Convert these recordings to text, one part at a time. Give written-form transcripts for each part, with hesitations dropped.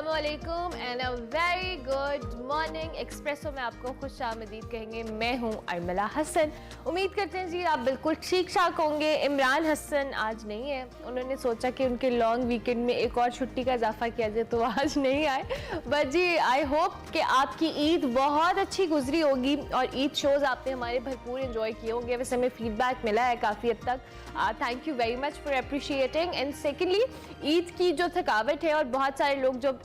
अस्सलामुअलैकुम and a very good morning. Espresso में आपको खुशामदीद कहेंगे। मैं हूं अरमला हसन। उम्मीद करते हैं जी आप बिल्कुल ठीक ठाक होंगे। इमरान हसन आज नहीं है, उन्होंने सोचा कि उनके लॉन्ग वीकेंड में एक और छुट्टी का इजाफा किया जाए तो आज नहीं आए। बट जी आई होप कि आपकी ईद बहुत अच्छी गुजरी होगी और ईद शोज़ आपने हमारे भरपूर इंजॉय किए होंगे। वैसे हमें फीडबैक मिला है काफ़ी हद तक। Thank you very much for appreciating. And secondly Eid की जो थकावट है और बहुत सारे लोग जब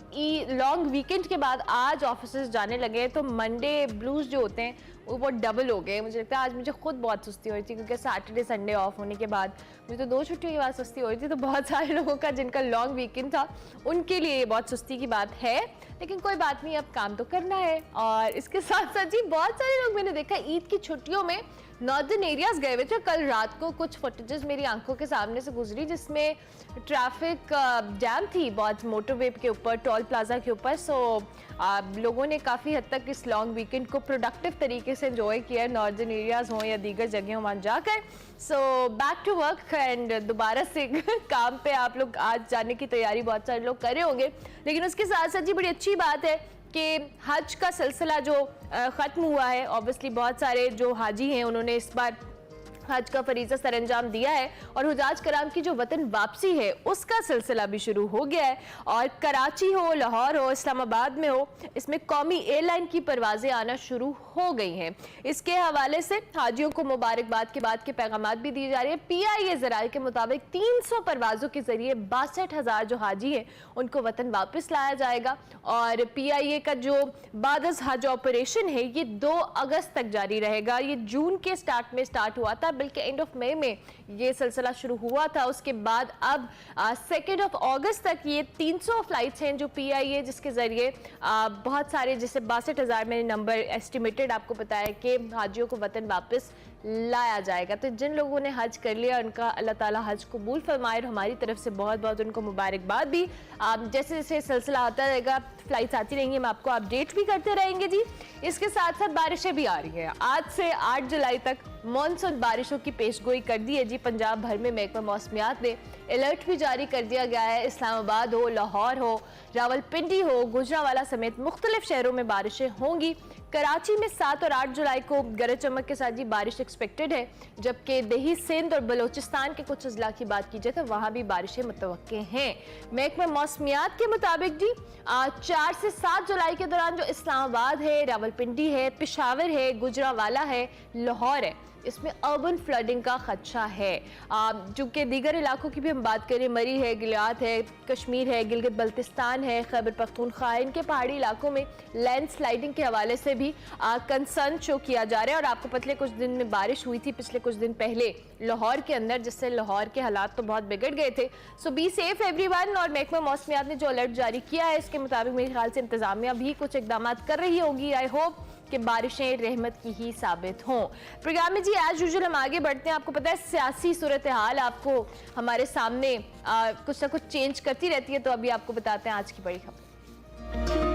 लॉन्ग वीकेंड के बाद आज ऑफिस जाने लगे तो मंडे ब्लूज जो होते हैं वो बहुत डबल हो गए। मुझे लगता है आज मुझे खुद बहुत सुस्ती हो रही थी क्योंकि सैटरडे संडे ऑफ होने के बाद मुझे तो 2 छुट्टियों के बाद सुस्ती हो रही थी। तो बहुत सारे लोगों का जिनका लॉन्ग वीकेंड था उनके लिए बहुत सुस्ती की बात है, लेकिन कोई बात नहीं, अब काम तो करना है। और इसके साथ साथ जी बहुत सारे लोग मैंने देखा ईद की छुट्टियों में नॉर्दर्न एरियाज गए हुए थे। कल रात को कुछ फुटेजेस मेरी आंखों के सामने से गुजरी जिसमें ट्रैफिक जैम थी बहुत मोटरवे के ऊपर, टोल प्लाजा के ऊपर। सो लोगों ने काफ़ी हद तक इस लॉन्ग वीकेंड को प्रोडक्टिव तरीके से एंजॉय किया, नॉर्दर्न एरियाज हों या दीगर जगह वहाँ जाकर। So back to work and दोबारा से काम पे आप लोग आज जाने की तैयारी बहुत सारे लोग कर रहे होंगे। लेकिन उसके साथ साथ जी बड़ी अच्छी बात है कि हज का सिलसिला जो ख़त्म हुआ है। ऑब्वियसली बहुत सारे जो हाजी हैं उन्होंने इस बार हज का फरीज़ा सरअंजाम दिया है और हुजाज कराम की जो वतन वापसी है उसका सिलसिला भी शुरू हो गया है। और कराची हो, लाहौर हो, इस्लामाबाद में हो, इसमें कौमी एयरलाइन की परवाज़ें आना शुरू हो गई हैं। इसके हवाले से हाजियों को मुबारकबाद के बाद के पैगामात भी दिए जा रहे हैं। PIA ज़राए के मुताबिक 300 परवाज़ों के जरिए 62,000 जो हाजी हैं उनको वतन वापस लाया जाएगा। और PIA का जो बादस हज ऑपरेशन है ये 2 अगस्त तक जारी रहेगा। ये जून के स्टार्ट में स्टार्ट हुआ था, बल्कि एंड ऑफ मई में ये सिलसिला शुरू हुआ था। उसके बाद अब 2 अगस्त तक ये 300 फ्लाइट्स हैं जो PIA जिसके जरिए बहुत सारे जैसे 62,000 मैंने नंबर एस्टिमेटेड आपको बताया कि हाजियों को वतन वापस लाया जाएगा। तो जिन लोगों ने हज कर लिया उनका अल्लाह ताला हज कबूल फरमाए। हमारी तरफ से बहुत बहुत उनको मुबारकबाद भी। जैसे जैसे सिलसिला आता रहेगा फ्लाइट्स आती रहेंगी, हम आपको अपडेट भी करते रहेंगे जी। इसके साथ साथ बारिशें भी आ रही हैं। आज से 8 जुलाई तक मानसून बारिशों की पेशगोई कर दी है जी। पंजाब भर में महकमा मौसमियात ने अलर्ट भी जारी कर दिया गया है। इस्लामाबाद हो, लाहौर हो, रावलपिंडी हो, गुजरावाला समेत मुख्तलिफ शहरों में बारिशें होंगी। कराची में 7 और 8 जुलाई को गरज चमक के साथ जी बारिश एक्सपेक्टेड है, जबकि दही, सिंध और बलोचिस्तान के कुछ अजला की बात की जाए तो वहाँ भी बारिशें मुतवक्के हैं। महकमा मौसमियात के मुताबिक जी 4 से 7 जुलाई के दौरान जो इस्लामाबाद है, रावलपिंडी है, पेशावर है, गुजरावाला है, लाहौर है, इसमें अर्बन फ्लडिंग का खदशा है। चूँकि दीगर इलाकों की भी हम बात करें, मरी है, गिलियात है, कश्मीर है, गिलगित बल्तिस्तान है, खैबर पख्तूनख्वा, इनके पहाड़ी इलाकों में लैंडस्लाइडिंग के हवाले से भी कंसर्न शो किया जा रहा है। और आपको पिछले कुछ दिन में बारिश हुई थी पिछले कुछ दिन पहले लाहौर के अंदर, जिससे लाहौर के हालात तो बहुत बिगड़ गए थे। सो बी सेफ एवरीवन। और महकमा मौसमियात ने जो अलर्ट जारी किया है इसके मुताबिक मेरे ख्याल से इंतजामिया भी कुछ इकदाम कर रही होगी। आई होप कि बारिशें रहमत की ही साबित हों। प्रोग्राम में जी एज यूजुअल हम आगे बढ़ते हैं। आपको पता है सियासी सूरत हाल आपको हमारे सामने कुछ ना कुछ चेंज करती रहती है, तो अभी आपको बताते हैं आज की बड़ी खबर।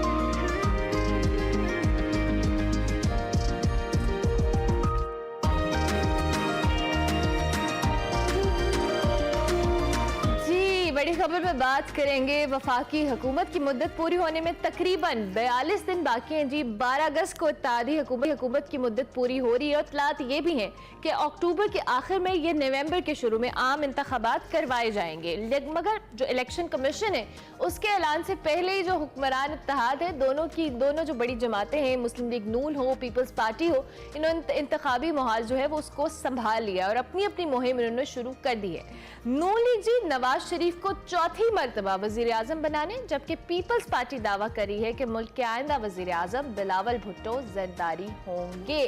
बड़ी खबर में बात करेंगे। वफाकी हुकूमत की मुद्दत पूरी होने में तकरीबन 42 दिन बाकी हैं जी। 12 अगस्त को इत्तेहादी हुकूमत की मुद्दत पूरी हो रही है। और इत्तलात ये भी हैं कि अक्टूबर के आखिर में ये नवंबर के शुरू में आम इंतखाबात करवाए जाएंगे। मगर जो इलेक्शन कमीशन है उसके ऐलान से पहले ही जो हुक्मरान इत्तेहाद है, दोनों जो बड़ी जमातें हैं, मुस्लिम लीग नून हो, पीपल्स पार्टी हो, इन्होंने इंतखाबी माहौल जो है वो उसको संभाल लिया और अपनी अपनी मुहिम इन्होंने शुरू कर दी है। नून लीग जी नवाज शरीफ को चौथी मरतबा वजीर आजम बनाने, जबकि पीपल्स पार्टी दावा करी है कि मुल्क के आइंदा वजीर आजम बिलावल भुट्टो जरदारी होंगे।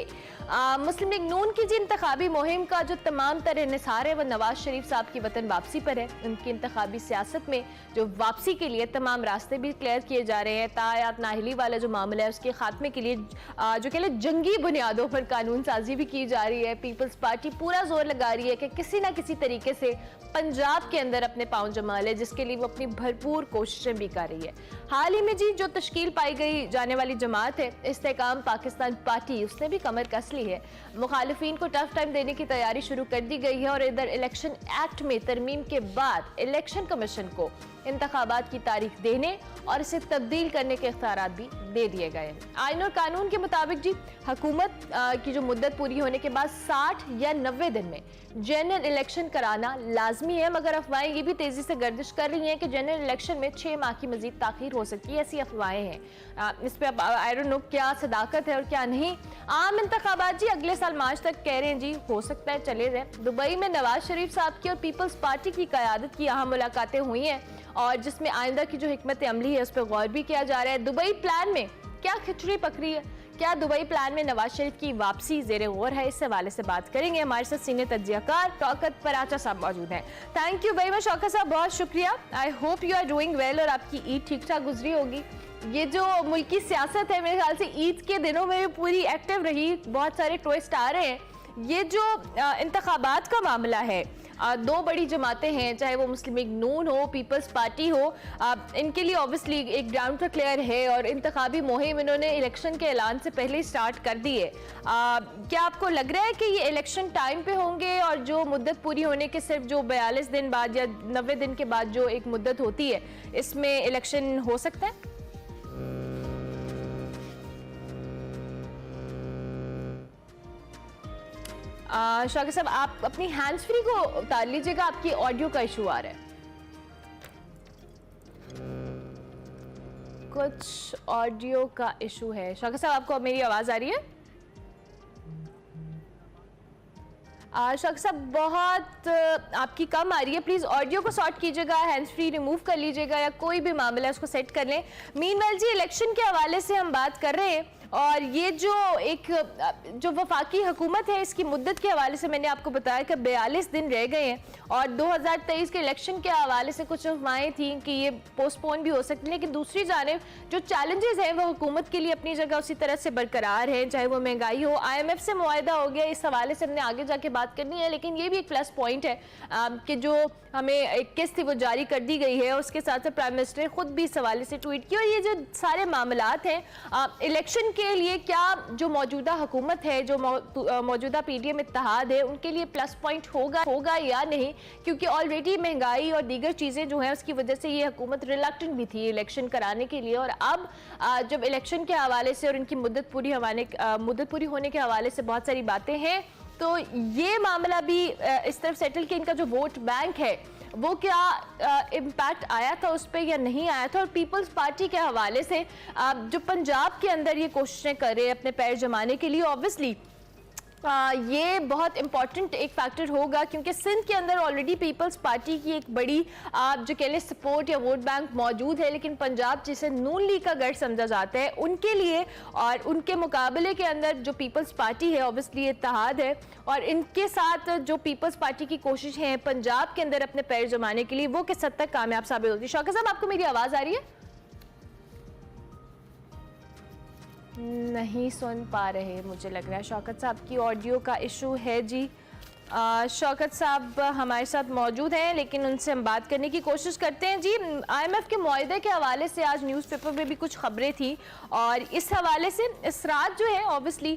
मुस्लिम लीग नून की जी इंतखाबी मुहिम का जो तमाम तरह निसार है वह नवाज शरीफ साहब की वतन वापसी पर है। उनकी इंतखाबी सियासत में जो वापसी के लिए तमाम रास्ते भी क्लियर किए जा रहे हैं। तायात नाहली वाला जो मामला है उसके खात्मे के लिए जो कह लें जंगी बुनियादों पर कानून साजी भी की जा रही है। पीपल्स पार्टी पूरा जोर लगा रही है कि किसी ना किसी तरीके से पंजाब के अंदर अपने पांव जमा ले, जिसके लिए वो अपनी भरपूर कोशिशें भी कर रही है। हाल ही में जी जो तश्कील पाई गई जाने वाली जमात है इस्तेकाम पाकिस्तान पार्टी, उसने भी कमर कस ली है। मुखालिफिन को टफ टाइम देने की तैयारी शुरू कर दी गई है। और इधर इलेक्शन एक्ट में तरमीम के बाद इलेक्शन कमीशन को इंतखाबात की तारीख देने और इसे तब्दील करने के इख्तियारात भी दे दिए गए हैं। आइन और कानून के मुताबिक जी हुकूमत की जो मुद्दत पूरी होने के बाद 60 या 90 दिन में जनरल इलेक्शन कराना लाजमी है, मगर अफवाहें ये भी तेजी से गर्दिश कर रही हैं कि जनरल इलेक्शन में 6 माह की मजीद ताखीर हो सकती है। ऐसी अफवाहें हैं, इस पर आई डोंट नो क्या सदाकत है और क्या नहीं। आम इंतखाबात जी अगले साल मार्च तक कह रहे हैं जी, हो सकता है चले जाए। दुबई में नवाज शरीफ साहब की और पीपल्स पार्टी की क़यादत की अहम मुलाकातें हुई हैं और जिसमें आइंदा की जो हिकमत अमली है उस पर गौर भी किया जा रहा है। दुबई प्लान में क्या खिचड़ी पकड़ी है, क्या दुबई प्लान में नवाज शरीफ की वापसी जेर गौर है, इस हवाले से बात करेंगे। हमारे साथ सीनियर तज्जियाकार शौकत पराचा साहब मौजूद हैं। Thank you very much Shaukat साहब, बहुत शुक्रिया। I hope you are doing well और आपकी ईद ठीक ठाक गुजरी होगी। ये जो मुल्की सियासत है मेरे ख्याल से ईद के दिनों में भी पूरी एक्टिव रही, बहुत सारे ट्विस्ट आ रहे हैं। ये जो इंतखाबात का मामला है, दो बड़ी जमातें हैं, चाहे वो मुस्लिम लीग नून हो, पीपल्स पार्टी हो, इनके लिए ऑब्वियसली एक ग्राउंड तो क्लियर है और इंतखाबी मुहिम इन्होंने इलेक्शन के ऐलान से पहले ही स्टार्ट कर दी है। क्या आपको लग रहा है कि ये इलेक्शन टाइम पे होंगे और जो मुद्दत पूरी होने के सिर्फ जो 42 दिन बाद या 90 दिन के बाद जो एक मुद्दत होती है इसमें इलेक्शन हो सकता है? शौकत साहब आप अपनी हैंड्स फ्री को उतार लीजिएगा, आपकी ऑडियो का इशू आ रहा है। कुछ ऑडियो का इशू है। शौकत साहब आपको अब मेरी आवाज आ रही है? शौकत साहब बहुत आपकी कम आ रही है, प्लीज ऑडियो को सॉर्ट कीजिएगा, हैंड्स फ्री रिमूव कर लीजिएगा या कोई भी मामला है उसको सेट कर लें। मीनवाइल जी इलेक्शन के हवाले से हम बात कर रहे हैं और ये जो वफाकी हुकूमत है इसकी मुद्दत के हवाले से मैंने आपको बताया कि 42 दिन रह गए हैं और 2023 के इलेक्शन के हवाले से कुछ अफवाहें थी कि ये पोस्टपोन भी हो सकती है, लेकिन दूसरी जानिब जो चैलेंजेस हैं वो हुकूमत के लिए अपनी जगह उसी तरह से बरकरार है, चाहे वो महंगाई हो, IMF से मुआहदा हो गया, इस हवाले से हमने आगे जाके बात करनी है। लेकिन ये भी एक प्लस पॉइंट है कि जो हमें एक किस्त थी वो जारी कर दी गई है, उसके साथ साथ प्राइम मिनिस्टर ने खुद भी इस हवाले से ट्वीट किया। और ये जो सारे मामलात हैं इलेक्शन के लिए, क्या जो मौजूदा हुकूमत है, जो मौजूदा PDM इत्तेहाद है, उनके लिए प्लस पॉइंट होगा या नहीं, क्योंकि ऑलरेडी महंगाई और दीगर चीज़ें जो हैं उसकी वजह से ये हुकूमत रिलक्टेंट भी थी इलेक्शन कराने के लिए। और अब जब इलेक्शन के हवाले से और इनकी मुद्दत पूरी होने के हवाले से बहुत सारी बातें हैं, तो ये मामला भी इस तरफ सेटल कि इनका जो वोट बैंक है वो क्या इम्पैक्ट आया था उस पर या नहीं आया था। और पीपल्स पार्टी के हवाले से जो पंजाब के अंदर ये कोशिशें कर रहे हैं अपने पैर जमाने के लिए, ऑब्वियसली ये बहुत इंपॉर्टेंट एक फैक्टर होगा क्योंकि सिंध के अंदर ऑलरेडी पीपल्स पार्टी की एक बड़ी जो कह लें सपोर्ट या वोट बैंक मौजूद है, लेकिन पंजाब जिसे नून लीग का गढ़ समझा जाता है उनके लिए और उनके मुकाबले के अंदर जो पीपल्स पार्टी है ऑब्वियसली इत्तेहाद है और इनके साथ जो पीपल्स पार्टी की कोशिश है पंजाब के अंदर अपने पैर जमाने के लिए वो किस हद तक कामयाब साबित होती है। शौकत साहब आपको मेरी आवाज़ आ रही है? नहीं सुन पा रहे मुझे लग रहा है। शौकत साहब की ऑडियो का इशू है जी। शौकत साहब हमारे साथ मौजूद हैं लेकिन उनसे हम बात करने की कोशिश करते हैं जी। IMF के मुआहदे के हवाले से आज न्यूज़पेपर में भी कुछ खबरें थी और इस हवाले से इस रात जो है ऑब्वियसली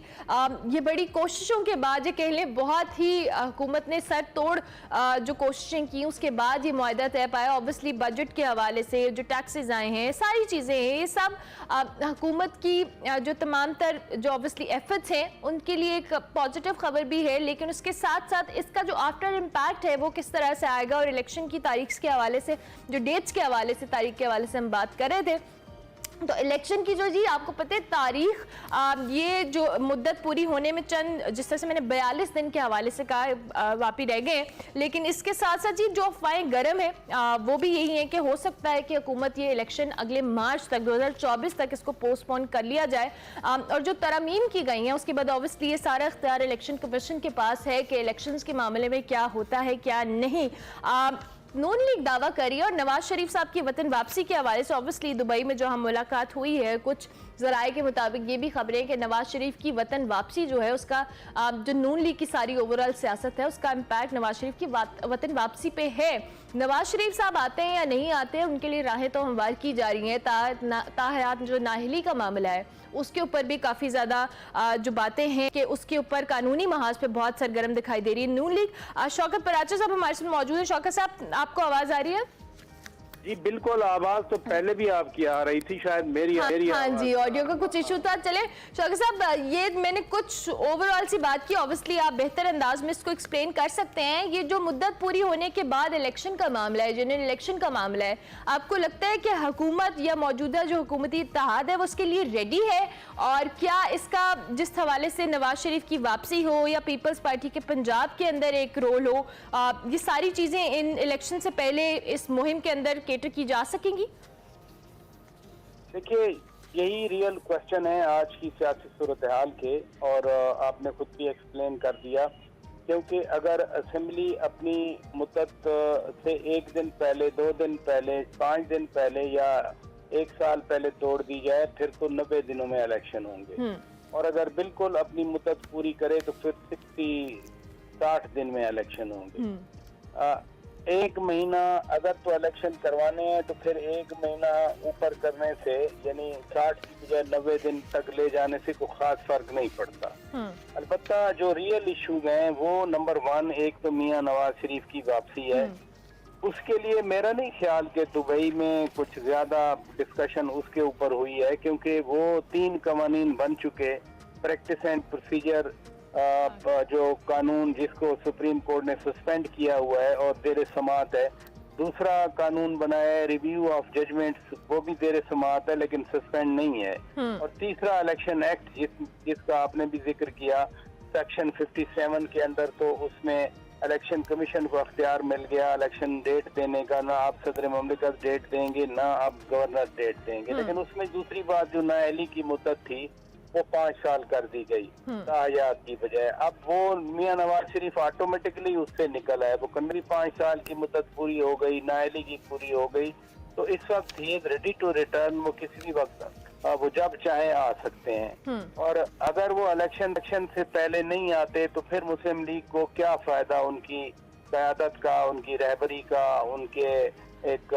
ये बड़ी कोशिशों के बाद ये कह लें बहुत ही हुकूमत ने सर तोड़ जो कोशिशें की उसके बाद ये मुआहदा तय पाया। ऑब्वियसली बजट के हवाले से जो टैक्सेस आए हैं सारी चीज़ें हैं ये सब हुकूमत की जो तमाम तर जो ऑब्वियसली एफर्ट्स हैं उनके लिए एक पॉजिटिव खबर भी है, लेकिन उसके साथ इसका जो आफ्टर इम्पैक्ट है वो किस तरह से आएगा। और इलेक्शन की तारीख के हवाले से जो डेट्स के हवाले से तारीख के हवाले से हम बात कर रहे थे, तो इलेक्शन की जो जी आपको पता है तारीख ये जो मुद्दत पूरी होने में चंद जिस तरह से मैंने 42 दिन के हवाले से कहा वापी रह गए, लेकिन इसके साथ साथ जी जो अफवाहें गर्म है वो भी यही है कि हो सकता है कि हुकूमत ये इलेक्शन अगले मार्च तक 2024 तक इसको पोस्टपोन कर लिया जाए। और जो तरमीम की गई हैं उसके बाद ऑब्वियसली ये सारा इख्तियार इलेक्शन कमीशन के पास है कि इलेक्शन के मामले में क्या होता है क्या नहीं। नून लीग दावा करी और नवाज शरीफ साहब की वतन वापसी के हवाले से ऑब्वियसली दुबई में जो हम मुलाकात हुई है, कुछ ज़राए के मुताबिक ये भी खबरें कि नवाज शरीफ की वतन वापसी जो है उसका जो नून लीग की सारी ओवरऑल सियासत है उसका इम्पैक्ट नवाज शरीफ की वतन वापसी पे है। नवाज शरीफ साहब आते हैं या नहीं आते हैं उनके लिए राहें तो हमवार की जा रही हैं। ताहयात जो नाहली का मामला है उसके ऊपर भी काफ़ी ज़्यादा जो बातें हैं कि उसके ऊपर कानूनी महाज पे बहुत सरगर्म दिखाई दे रही है नून लीग। शौकत पराचा साहब हमारे साथ मौजूद है। शौकत साहब आपको आवाज़ आ रही है? जी बिल्कुल, आवाज तो पहले भी आपकी आ रही थी, शायद मेरी हाँ आवाज। जी, ऑडियो का कुछ इशू था। चले शौकत साहब, ये मैंने कुछ ओवरऑल सी बात की, ऑब्वियसली आप बेहतर अंदाज में इसको एक्सप्लेन कर सकते हैं। ये जो मुद्दत पूरी होने के बाद इलेक्शन का मामला है, जनरल इलेक्शन का मामला है, आपको लगता है कि हुकूमत या मौजूदा जो हुकूमती इत्तेहाद है वो उसके लिए रेडी है? और क्या इसका जिस हवाले से नवाज शरीफ की वापसी हो या पीपल्स पार्टी के पंजाब के अंदर एक रोल हो, ये सारी चीजें इन इलेक्शन से पहले इस मुहिम के अंदर केटर की जा सकेंगी? देखिए, यही रियल क्वेश्चन है आज की सियासी सूरत हाल के, और आपने खुद भी एक्सप्लेन कर दिया। क्योंकि अगर असेंबली अपनी मुद्दत से एक दिन पहले, 2 दिन पहले, 5 दिन पहले या 1 साल पहले तोड़ दी जाए, फिर तो 90 दिनों में इलेक्शन होंगे। और अगर बिल्कुल अपनी मुद्दत पूरी करे तो फिर 60 दिन में इलेक्शन होंगे। 1 महीना अगर तो इलेक्शन करवाने हैं तो फिर 1 महीना ऊपर करने से, यानी 60 की बजाय 90 दिन तक ले जाने से कोई खास फर्क नहीं पड़ता। अलबत्ता जो रियल इशूज हैं वो नंबर 1, एक तो मियां नवाज शरीफ की वापसी है। उसके लिए मेरा नहीं ख्याल कि दुबई में कुछ ज्यादा डिस्कशन उसके ऊपर हुई है, क्योंकि वो 3 कवानीन बन चुके। प्रैक्टिस एंड प्रोसीजर जो कानून जिसको सुप्रीम कोर्ट ने सस्पेंड किया हुआ है और देर समात है। दूसरा कानून बनाया है रिव्यू ऑफ जजमेंट्स, वो भी देर समात है लेकिन सस्पेंड नहीं है। और तीसरा इलेक्शन एक्ट जिसका आपने भी जिक्र किया, सेक्शन 57 के अंदर, तो उसमें इलेक्शन कमीशन को अख्तियार मिल गया इलेक्शन डेट देने का। ना आप सदर ममलिकत डेट देंगे, ना आप गवर्नर डेट देंगे। लेकिन उसमें दूसरी बात जो नाअहली की मुद्दत थी वो 5 साल कर दी गई तायात की बजाय। अब वो मियां नवाज शरीफ ऑटोमेटिकली उससे निकल आए। वो कमरी 5 साल की मुद्दत पूरी हो गई, नाअहली की पूरी हो गई, तो इस वक्त ही रेडी टू रिटर्न। वो किसी भी वक्त वो जब चाहे आ सकते हैं। और अगर वो इलेक्शन से पहले नहीं आते तो फिर मुस्लिम लीग को क्या फायदा उनकी क़यादत का, उनकी रहबरी का, उनके एक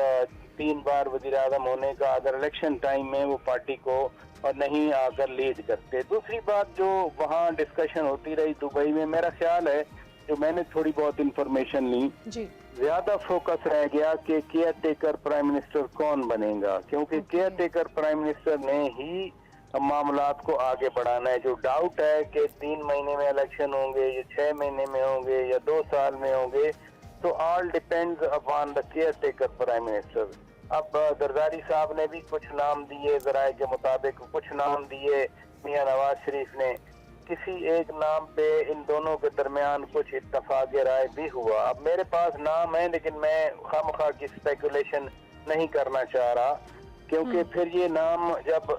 3 बार वज़ीर आज़म होने का, अगर इलेक्शन टाइम में वो पार्टी को और नहीं आकर लीड करते। दूसरी बात जो वहाँ डिस्कशन होती रही दुबई में, मेरा ख्याल है, जो मैंने थोड़ी बहुत इंफॉर्मेशन ली, ज्यादा फोकस रह गया कि केयर टेकर प्राइम मिनिस्टर कौन बनेगा, क्योंकि केयर टेकर प्राइम मिनिस्टर ने ही मामलात को आगे बढ़ाना है। जो डाउट है कि 3 महीने में इलेक्शन होंगे या 6 महीने में होंगे या 2 साल में होंगे, तो all depends upon the care taker prime minister. अब जरदारी साहब ने भी कुछ नाम दिए, ज़राए के मुताबिक कुछ नाम दिए मियां नवाज शरीफ ने। किसी एक नाम पे इन दोनों के दरमियान कुछ इत्तफाक राय भी हुआ। अब मेरे पास नाम है लेकिन मैं खामखा की स्पेकुलेशन नहीं करना चाह रहा, क्योंकि फिर ये नाम जब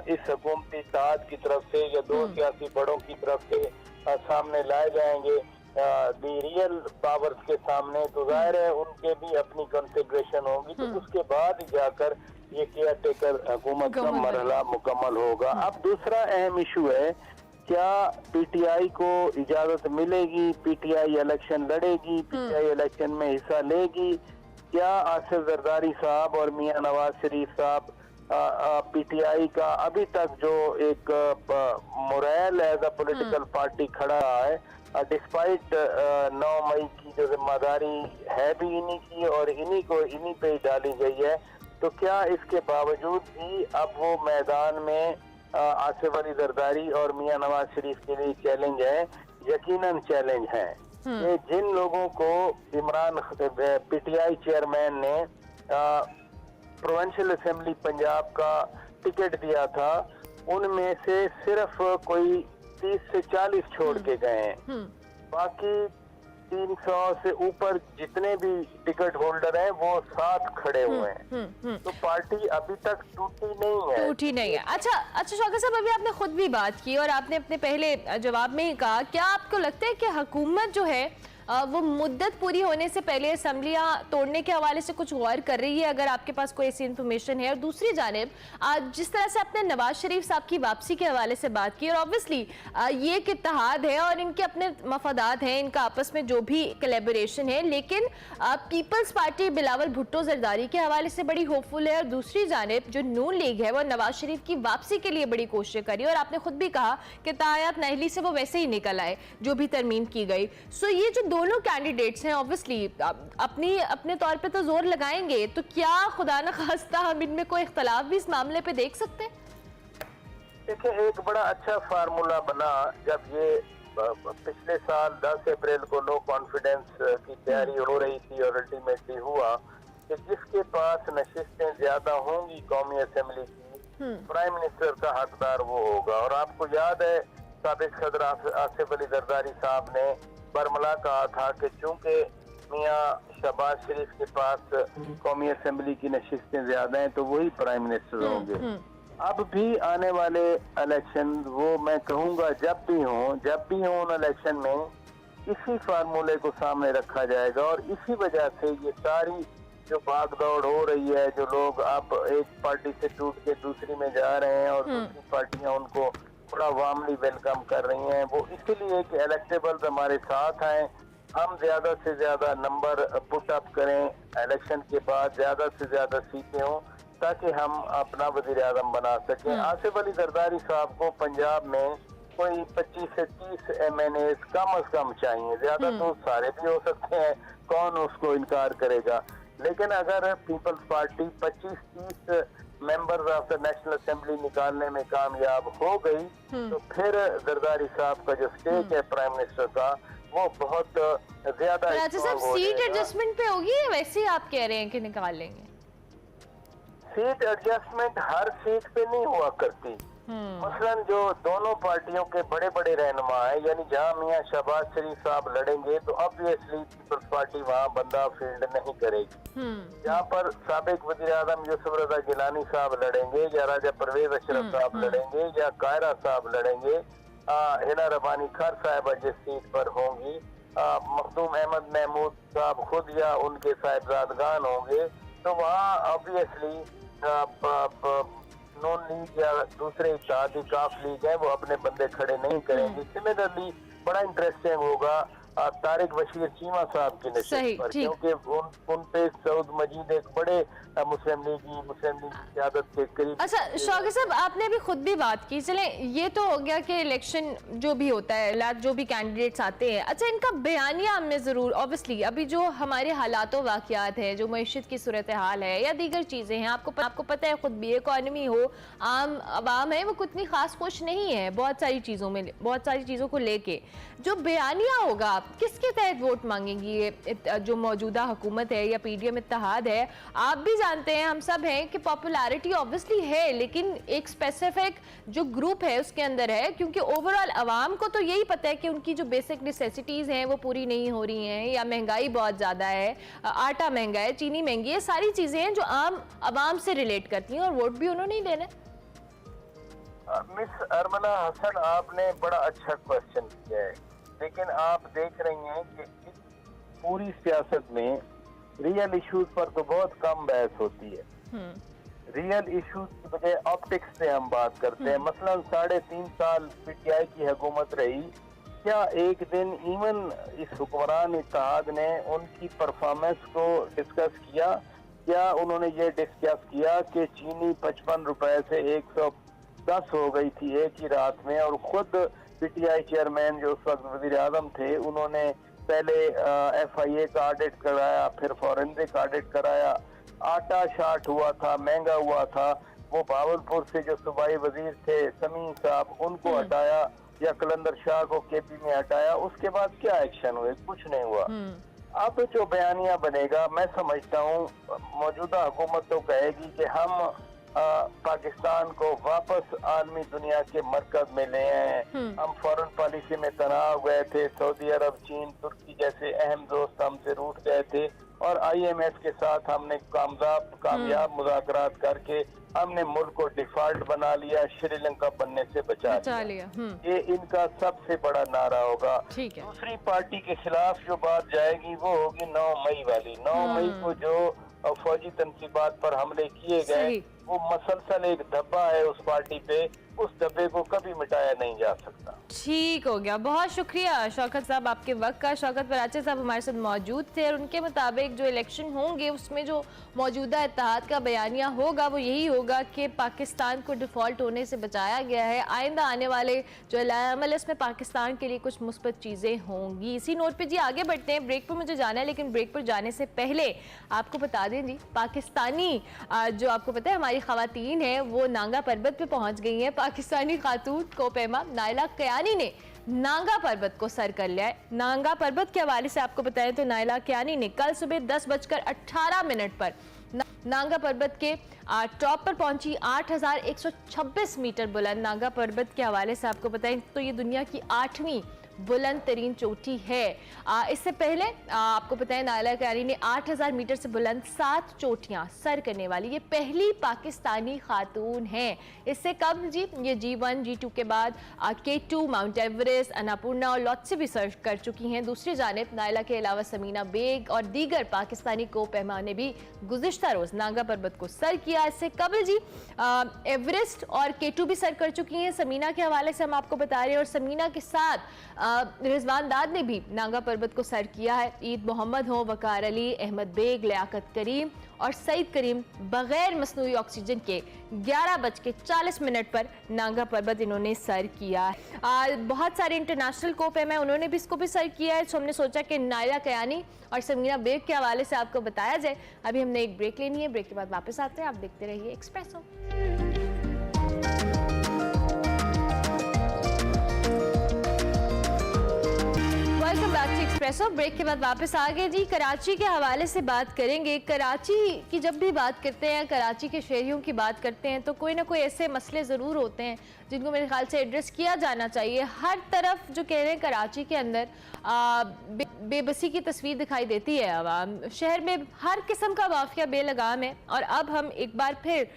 इस हुकूमती इत्तेहाद की तरफ से या 2 सियासी बड़ों की तरफ से सामने लाए जाएंगे दी रियल पावर्स के सामने, तो जाहिर है उनके भी अपनी कंसिडरेशन होगी। तो उसके बाद जाकर ये केयर टेकर हुकूमत का मरहला मुकम्मल होगा। अब दूसरा अहम इशू है, क्या पीटीआई को इजाजत मिलेगी, पीटीआई इलेक्शन लड़ेगी, पीटीआई इलेक्शन में हिस्सा लेगी? क्या आसिफ जरदारी साहब और मियां नवाज शरीफ साहब पीटीआई का अभी तक जो एक moral as a political party खड़ा है, डिस्पाइट 9 मई की जो जिम्मेदारी है भी इन्हीं की और इन्हीं पे ही डाली गई है, तो क्या इसके बावजूद भी अब वो मैदान में आसिफ अली जरदारी और मियां नवाज शरीफ के लिए चैलेंज है? यकीनन चैलेंज है। ये जिन लोगों को इमरान पीटीआई चेयरमैन ने प्रोविंशियल असेंबली पंजाब का टिकट दिया था, उनमें से सिर्फ कोई 30 से 40 छोड़ के गए हैं। बाकी 300 से ऊपर जितने भी टिकट होल्डर हैं वो साथ खड़े हुए हैं। तो पार्टी अभी तक टूटी नहीं है। अच्छा शौकत साहब, अभी आपने खुद भी बात की और आपने अपने पहले जवाब में ही कहा, क्या आपको लगता है कि हुकूमत जो है वो मुद्दत पूरी होने से पहले असम्बलियाँ तोड़ने के हवाले से कुछ गौर कर रही है, अगर आपके पास कोई ऐसी इन्फॉर्मेशन है? और दूसरी जानिब जिस तरह से आपने नवाज शरीफ साहब की वापसी के हवाले से बात की, और ऑब्वियसली ये एक इत्तेहाद है और इनके अपने मफादात हैं, इनका आपस में जो भी कोलैबोरेशन है, लेकिन पीपल्स पार्टी बिलावल भुट्टो जरदारी के हवाले से बड़ी होपफुल है, और दूसरी जानिब जो नून लीग है वो नवाज शरीफ की वापसी के लिए बड़ी कोशिश करी, और आपने खुद भी कहा कि तायात नाअहली से वो वैसे ही निकल आए जो भी तरमीम की गई। सो ये जो दोनों कैंडिडेट्स हैं ऑब्वियसली अपनी अपने तौर पे तो जोर लगाएंगे, तो क्या खुदा न खास्ता हम इनमें कोई इख्तलाफ भी इस मामले पे देख सकते हैं? देखिए, एक बड़ा अच्छा फार्मूला बना जब ये पिछले साल 10 अप्रैल को नो कॉन्फिडेंस की तैयारी हो रही थी और अल्टीमेटली हुआ कि जिसके पास नशिस्तें ज्यादा होंगी कौमी असेंबली की, प्राइम मिनिस्टर का हकदार वो होगा। और आपको याद है साबिक सदर आसिफ अली जरदारी साहब ने बरमला कहा था कि चूंकि मियां शहबाज शरीफ के पास कौमी असेंबली की नशिस्तें ज्यादा हैं तो वही प्राइम मिनिस्टर होंगे। अब भी आने वाले इलेक्शन वो मैं कहूँगा जब भी हो उन इलेक्शन में इसी फार्मूले को सामने रखा जाएगा। और इसी वजह से ये सारी जो भागदौड़ हो रही है, जो लोग अब एक पार्टी से टूट के दूसरी में जा रहे हैं और दूसरी पार्टियां उनको बड़ा वार्मली वेलकम कर रही हैं, वो इसलिए कि इलेक्टेबल्स हमारे साथ आए, हम ज्यादा से ज्यादा नंबर पुट अप करें, इलेक्शन के बाद ज्यादा से ज्यादा सीटें हों ताकि हम अपना वज़ीर आज़म बना सकें। आसिफ अली जरदारी साहब को पंजाब में कोई 25 से 30 MNA कम अज कम चाहिए, ज्यादा तो सारे भी हो सकते हैं, कौन उसको इनकार करेगा। लेकिन अगर Peoples Party 25-30 members of the national assembly निकालने में कामयाब हो गई तो फिर जरदारी साहब का जो स्टेक है प्राइम मिनिस्टर का वो बहुत ज्यादा। अच्छा साहब, सीट एडजस्टमेंट पे होगी या वैसे ही आप कह रहे हैं कि निकाल लेंगे? सीट एडजस्टमेंट हर सीट पे नहीं हुआ करती। मसलन जो दोनों पार्टियों के बड़े बड़े रहनुमा हैं, यानी जहां मियां शहबाज शरीफ साहब लड़ेंगे तो ऑब्वियसली पीपल्स पार्टी वहां बंदा फील्ड नहीं करेगी। जहां पर साबिक वज़ीर आज़म यूसुफ रज़ा गिलानी साहब लड़ेंगे या राजा परवेज अशरफ साहब लड़ेंगे या कायरा साहब लड़ेंगे, हिना रबानी खार साहिबा जिस सीट पर होंगी, मखदूम अहमद महमूद साहब खुद या उनके साहिबजादगान होंगे, तो वहाँ ऑब्वियसली नॉन लीग या दूसरे इत्तेहादी काफ लीग है वो अपने बंदे खड़े नहीं करेंगे। सिमिलरली बड़ा इंटरेस्टिंग होगा तारिक बशीर चीमा साहब की नशिस्त पर, क्योंकि उन पे सऊद मजीद एक बड़े मुस्लिम लीग की क़यादत के करीब। अच्छा शौकत साहब, आपने अभी खुद भी बात की, चले ये तो हो गया कि इलेक्शन जो भी होता है, जो भी कैंडिडेट्स आते हैं, अच्छा इनका बयानिया हमने ज़रूर ऑब्वियसली अभी जो हमारे हालात वाक़यात है, जो मईशत की सूरत हाल है या दीगर चीज़ें हैं, आपको पता है खुद भी इकॉनमी हो, आम आवाम है, वो कितनी खास खुश नहीं है बहुत सारी चीज़ों को लेके। जो बयानिया होगा किसके तहत वोट मांगेंगी ये जो मौजूदा हुकूमत है या PDM इत्तेहाद है? आप भी जानते हैं, हम सब हैं कि पॉपुलैरिटी ऑब्वियसली है, लेकिन एक स्पेसिफिक जो ग्रुप है उसके अंदर है, क्योंकि ओवरऑल आवाम को तो यही पता है कि उनकी जो बेसिक नेसेसिटीज़ हैं वो पूरी नहीं हो रही हैं, या महंगाई बहुत ज़्यादा है, आटा महंगा है, चीनी महंगी है, सारी चीज़ें हैं जो आम आवाम से रिलेट करती हैं, और वोट भी उन्होंने ही देना। मिस अरमना हसन, आपने बड़ा अच्छा क्वेश्चन किया है, लेकिन आप देख रही हैं कि इस पूरी सियासत में रियल इश्यूज पर तो बहुत कम बहस होती है। रियल इश्यूज की बजाय ऑप्टिक्स से हम बात करते हैं। मसलन 3.5 साल PTI की हुकूमत रही, क्या एक दिन इवन इस हुक्मरान इत्तेहाद ने उनकी परफॉर्मेंस को डिस्कस किया? क्या उन्होंने ये डिस्कस किया कि चीनी 55 रुपए से 110 हो गई थी एक ही रात में, और खुद PTI चेयरमैन जो उस वक्त वज़ीर आज़म थे उन्होंने पहले FIA का ऑडिट कराया, फिर फॉरेंसिक ऑडिट कराया, आटा शार्ट हुआ था, महंगा हुआ था, वो भावलपुर से जो सूबाई वजीर थे समी साहब उनको हटाया या कलंदर शाह को KP में हटाया, उसके बाद क्या एक्शन हुए? कुछ नहीं हुआ। अब जो बयानिया बनेगा, मैं समझता हूँ मौजूदा हुकूमत तो कहेगी कि हम पाकिस्तान को वापस आलमी दुनिया के मरकज में ले आए, हम फॉरेन पॉलिसी में तनाव गए थे, सऊदी अरब, चीन, तुर्की जैसे अहम दोस्त हमसे रूठ गए थे, और IMF के साथ हमने कामयाब मुज़ाकरात करके हमने मुल्क को डिफॉल्ट बना लिया, श्रीलंका बनने से बचा लिया। ये इनका सबसे बड़ा नारा होगा। दूसरी पार्टी के खिलाफ जो बात जाएगी वो होगी 9 मई वाली। 9 मई को जो फौजी तनसीबात पर हमले किए गए, वो मसलसल एक धब्बा है उस पार्टी पे, उस धब्बे को कभी मिटाया नहीं जा सकता। ठीक हो गया, बहुत शुक्रिया शौकत साहब आपके वक्त का। शौकत बराचे साहब हमारे साथ मौजूद थे और उनके मुताबिक जो इलेक्शन होंगे उसमें जो मौजूदा इत्तेहाद का बयानिया होगा वो यही होगा कि पाकिस्तान को डिफ़ॉल्ट होने से बचाया गया है। आइंदा आने वाले जो अमल है इसमें पाकिस्तान के लिए कुछ मुस्बत चीज़ें होंगी। इसी नोट पर जी आगे बढ़ते हैं। ब्रेक पर मुझे जाना है, लेकिन ब्रेक पर जाने से पहले आपको बता दें जी, पाकिस्तानी जो आपको पता है हमारी ख़वातीन हैं वो नांगा पर्वत पर पहुँच गई हैं। पाकिस्तानी खातून कोपेमा नायला कयानी ने नांगा पर्वत को सर कर लिया है। नांगा पर्वत के हवाले से आपको बताएं तो नायला कयानी ने कल सुबह 10:18 पर नांगा पर्वत के टॉप पर पहुंची। 8,126 मीटर बुलंद नांगा पर्वत के हवाले से आपको बताएं तो ये दुनिया की 8वीं बुलंद तरीन चोटी है। इससे पहले आपको पता है नायला कयानी ने 8,000 मीटर से बुलंद 7 चोटियां सर करने वाली ये पहली पाकिस्तानी खातून हैं। इससे कब जी ये G1 G2 के बाद K2 माउंट एवरेस्ट, अन्नपूर्णा और लॉट्से भी सर कर चुकी हैं। दूसरी जानिब नायला के अलावा समीना बेग और दीगर पाकिस्तानी कोपेमा ने भी गुज़िश्ता रोज नांगा पर्वत को सर किया। इससे कबल जी एवरेस्ट और K2 भी सर कर चुकी हैं। समीना के हवाले से हम आपको बता रहे हैं और समीना के साथ रिजवान दाद ने भी नांगा पर्वत को सर किया है। ईद मोहम्मद हो, वकार अली, अहमद बेग, लियाकत करीम और सईद करीम बगैर मसनूई ऑक्सीजन के 11:40 पर नांगा पर्वत इन्होंने सर किया। बहुत सारे इंटरनेशनल कोपेम है उन्होंने भी इसको भी सर किया है। तो हमने सोचा कि नायला कयानी और समीना बेग के हवाले से आपको बताया जाए। अभी हमने एक ब्रेक लेनी है, ब्रेक के बाद वापस आते हैं। आप देखते रहिए Expresso. Welcome back to Expresso. Break के बाद वापस आ गए जी। कराची के हवाले से बात करेंगे। कराची की जब भी बात करते हैं, कराची के शहरियों की बात करते हैं तो कोई ना कोई ऐसे मसले ज़रूर होते हैं जिनको मेरे ख्याल से एड्रेस किया जाना चाहिए। हर तरफ जो कह रहे हैं कराची के अंदर बेबसी की तस्वीर दिखाई देती है। आवाम शहर में हर किस्म का माफिया बेलगाम है। और अब हम एक बार फिर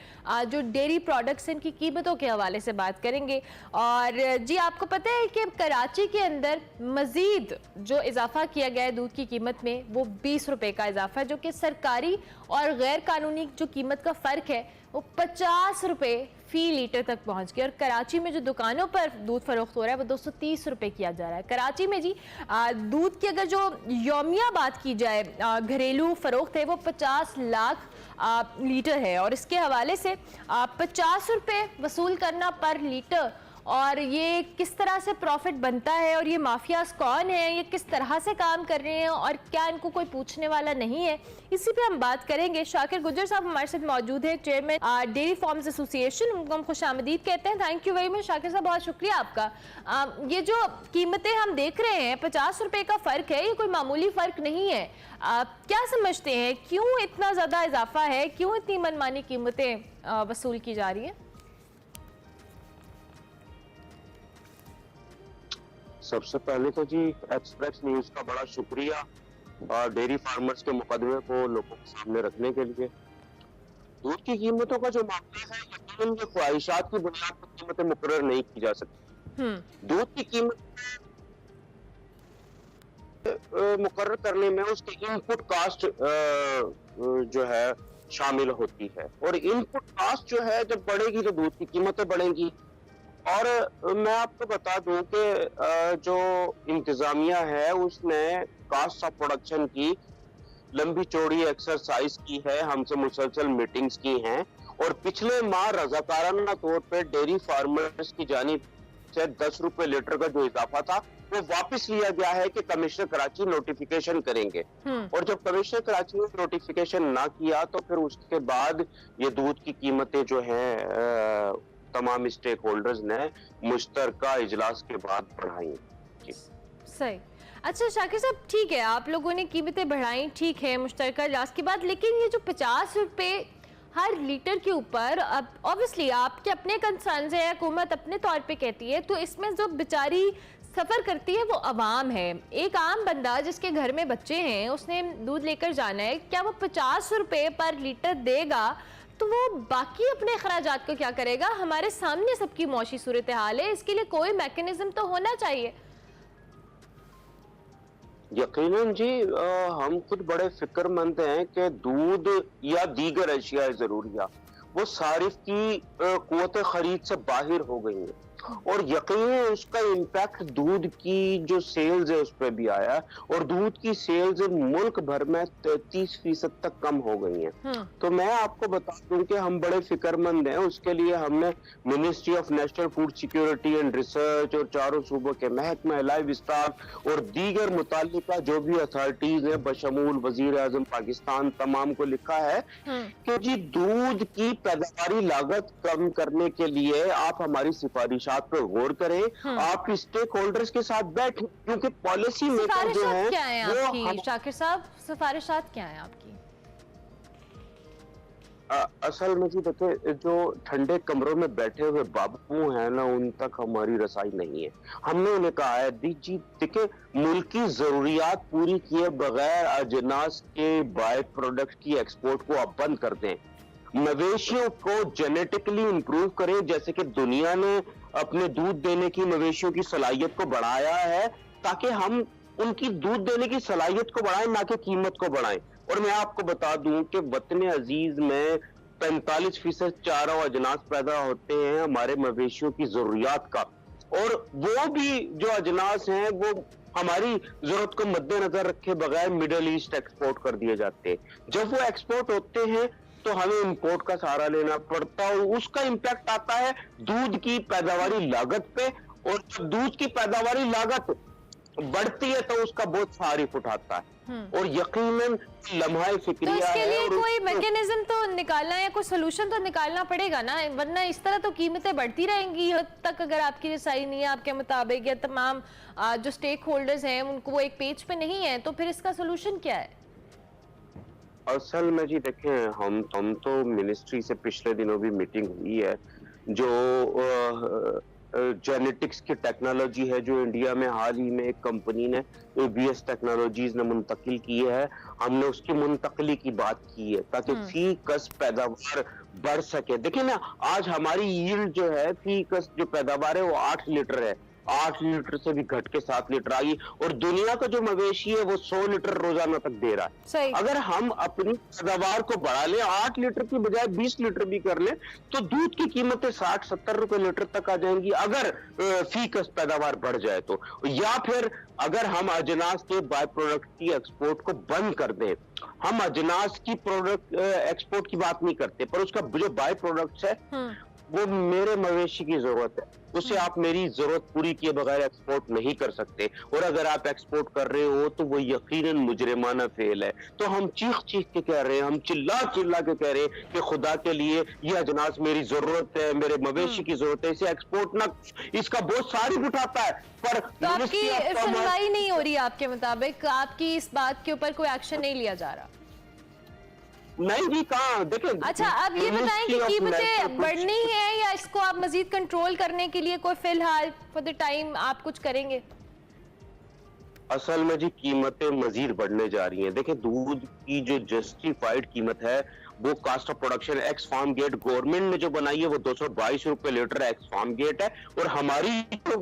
जो डेयरी प्रोडक्ट्स इनकी कीमतों के हवाले से बात करेंगे। और जी आपको पता है कि कराची के अंदर मज़ीद जो इजाफा किया गया है दूध की कीमत में वो 20 रुपए का इजाफा है, जो कि सरकारी और गैर कानूनी जो कीमत का फ़र्क है वो 50 रुपए फी लीटर तक पहुंच गया। और कराची में जो दुकानों पर दूध फरोख्त हो रहा है वो 230 रुपए किया जा रहा है। कराची में जी दूध की अगर जो यौमिया बात की जाए घरेलू फरोख्त है वो 50 लाख लीटर है। और इसके हवाले से 50 रुपए वसूल करना पर लीटर, और ये किस तरह से प्रॉफिट बनता है और ये माफियाज कौन है, ये किस तरह से काम कर रहे हैं और क्या इनको कोई पूछने वाला नहीं है, इसी पे हम बात करेंगे। शाकिर गुज्जर साहब हमारे साथ मौजूद है, चेयरमैन डेयरी फार्म्स एसोसिएशन। उनको हम खुशामदीद कहते हैं। Thank you very much Shakir साहब, बहुत शुक्रिया आपका। ये जो कीमतें हम देख रहे हैं 50 रुपए का फ़र्क है, ये कोई मामूली फ़र्क नहीं है। क्या समझते हैं क्यों इतना ज़्यादा इजाफा है, क्यों इतनी मनमानी कीमतें वसूल की जा रही हैं? सबसे पहले तो जी एक्सप्रेस न्यूज का बड़ा शुक्रिया और डेयरी फार्मर्स के मुकदमे को लोगों के सामने रखने के लिए। दूध की कीमतों का जो मामला है यकीनन ये ख्वाहिशात की बुनियाद पर कीमतें मुकर्रर नहीं की जा सकती। दूध की कीमत मुकर्रर करने में उसके इनपुट कास्ट जो है शामिल होती है, और इनपुट कास्ट जो है जब बढ़ेगी तो दूध की कीमतें बढ़ेंगी। और मैं आपको बता दूं कि जो इंतजामिया है उसने कास्ट ऑफ प्रोडक्शन की लंबी चौड़ी एक्सरसाइज की है, हमसे मुसलसल मीटिंग्स की हैं, और पिछले माह रजाकाराना तौर पे डेयरी फार्मर्स की जानिब से 10 रुपए लीटर का जो इजाफा था वो वापस लिया गया है कि कमिश्नर कराची नोटिफिकेशन करेंगे। और जब कमिश्नर कराची ने नोटिफिकेशन ना किया तो फिर उसके बाद ये दूध की कीमतें जो है तमाम स्टेक होल्डर्स ने मुश्तरका इजलास के बाद बढ़ाई। सही। अच्छा शाकिर साहब, ठीक है आप लोगों ने कीमतें बढ़ाई, ठीक है मुश्तरका इजलास के बाद, लेकिन ये जो 50 रुपए हर लीटर के ऊपर, अब ऑब्वियसली आपके अपने कंसर्न है, हुकूमत अपने तौर पे कहती है, तो इसमें जो बेचारी सफ़र करती है वो अवाम है। एक आम बंदा जिसके घर में बच्चे हैं उसने दूध लेकर जाना है, क्या वो 50 रुपए पर लीटर देगा तो वो बाकी अपने अखराजात को क्या करेगा? हमारे सामने सबकी मौशी सूरत हाल है, इसके लिए कोई मैकेनिज्म तो होना चाहिए। यकीनन जी हम खुद बड़े फिक्रमंद हैं कि दूध या दीगर अशिया ज़रूरिया वो सारिफ की कुव्वत खरीद से बाहर हो गई हैं और यकीनन उसका इम्पैक्ट दूध की जो सेल्स है उस पर भी आया और दूध की सेल्स मुल्क भर में 30% तक कम हो गई हैं। तो मैं आपको बता दूं कि हम बड़े फिक्रमंद हैं। उसके लिए हमने ministry of national food security and research और चारों सूबों के महकमा लाइव स्टॉक और दीगर मुताल्लिका जो भी अथॉरिटीज हैं बशमूल वजीर आजम पाकिस्तान तमाम को लिखा है कि जी दूध की पैदावारी लागत कम करने के लिए आप हमारी सिफारिश पर गौर करें, आप स्टेक होल्डर्स के साथ बैठें क्योंकि पॉलिसी मेकर जो है क्या है आपकी शाकिर साहब, सिफारिशात क्या है आपकी? असल में जी देखिए जो ठंडे कमरों में बैठे हुए बाबू हैं ना उन तक हमारी रसाई नहीं है। हमने उन्हें कहा है जी देखिए मुल्क की जरूरियात पूरी किए बगैर अजनास के बाय प्रोडक्ट की एक्सपोर्ट को आप बंद कर दें, मवेशियों को जेनेटिकली इंप्रूव करें जैसे कि दुनिया ने अपने दूध देने की मवेशियों की सलाहियत को बढ़ाया है ताकि हम उनकी दूध देने की सलाहियत को बढ़ाएं ना कि कीमत को बढ़ाएं। और मैं आपको बता दूं कि वतन अजीज में 45% चारा अजनास पैदा होते हैं हमारे मवेशियों की जरूरियात का और वो भी जो अजनास हैं वो हमारी जरूरत को मद्देनजर रखे बगैर मिडल ईस्ट एक्सपोर्ट कर दिए जाते हैं। जब वो एक्सपोर्ट होते हैं तो हमें इंपोर्ट का सहारा लेना पड़ता है और उसका इंपैक्ट आता है दूध की पैदावारी लागत पे और जब दूध की पैदावारी लागत बढ़ती है तो उसका बहुत सारिफ उठाता है और यकीनन लम्हा फिक्रिया तो इसके लिए कोई तो मैकेनिज्म तो निकालना या कोई सोल्यूशन तो निकालना पड़ेगा ना, वरना इस तरह तो कीमतें बढ़ती रहेंगी हद तक अगर आपकी रसाई नहीं है आपके मुताबिक या तमाम जो स्टेक होल्डर्स हैं उनको वो एक पेज पे नहीं है तो फिर इसका सोल्यूशन क्या है? असल में जी देखें हम तो मिनिस्ट्री से पिछले दिनों भी मीटिंग हुई है जो जेनेटिक्स की टेक्नोलॉजी है जो इंडिया में हाल ही में एक कंपनी ने ABS टेक्नोलॉजीज ने मुंतकिल की है, हमने उसकी मुंतकली की बात की है ताकि फी कस पैदावार बढ़ सके। देखिए ना आज हमारी यील्ड जो है फी कस जो पैदावार है वो 8 लीटर है, 8 लीटर से भी घट के 7 लीटर आई और दुनिया का जो मवेशी है वो 100 लीटर रोजाना तक दे रहा है। सही। अगर हम अपनी पैदावार को बढ़ा लें 8 लीटर की बजाय 20 लीटर भी कर लें तो दूध की कीमतें 60-70 रुपए लीटर तक आ जाएंगी अगर फी कस पैदावार बढ़ जाए तो। या फिर अगर हम अजनास के बाय प्रोडक्ट की एक्सपोर्ट को बंद कर दें, हम अजनास की प्रोडक्ट एक्सपोर्ट की बात नहीं करते पर उसका जो बाय प्रोडक्ट है वो मेरे मवेशी की जरूरत है, उसे आप मेरी जरूरत पूरी किए बगैर एक्सपोर्ट नहीं कर सकते और अगर आप एक्सपोर्ट कर रहे हो तो वो यकीनन मुजरिमाना फेल है। तो हम चीख के कह रहे हैं, हम चिल्ला के कह रहे हैं कि खुदा के लिए ये अजनास मेरी जरूरत है, मेरे मवेशी की जरूरत है, इसे एक्सपोर्ट ना, इसका बहुत सारी उठाता है पर तो आपकी सुनवाई नहीं हो रही आपके मुताबिक, आपकी इस बात के ऊपर कोई एक्शन नहीं लिया जा रहा? नहीं जी कहाँ देखें। अच्छा अब ये बताएं कि कीमतें बढ़नी है या इसको आप मजीद कंट्रोल करने के लिए कोई फिलहाल फॉर द टाइम आप कुछ करेंगे? असल में जी कीमतें मजीद बढ़ने जा रही हैं। देखिए दूध की जो जस्टिफाइड कीमत है वो cost of production ex farm gate government ने जो बनाई है वो 222 रुपए लीटर एक्स फार्म गेट है और हमारी जो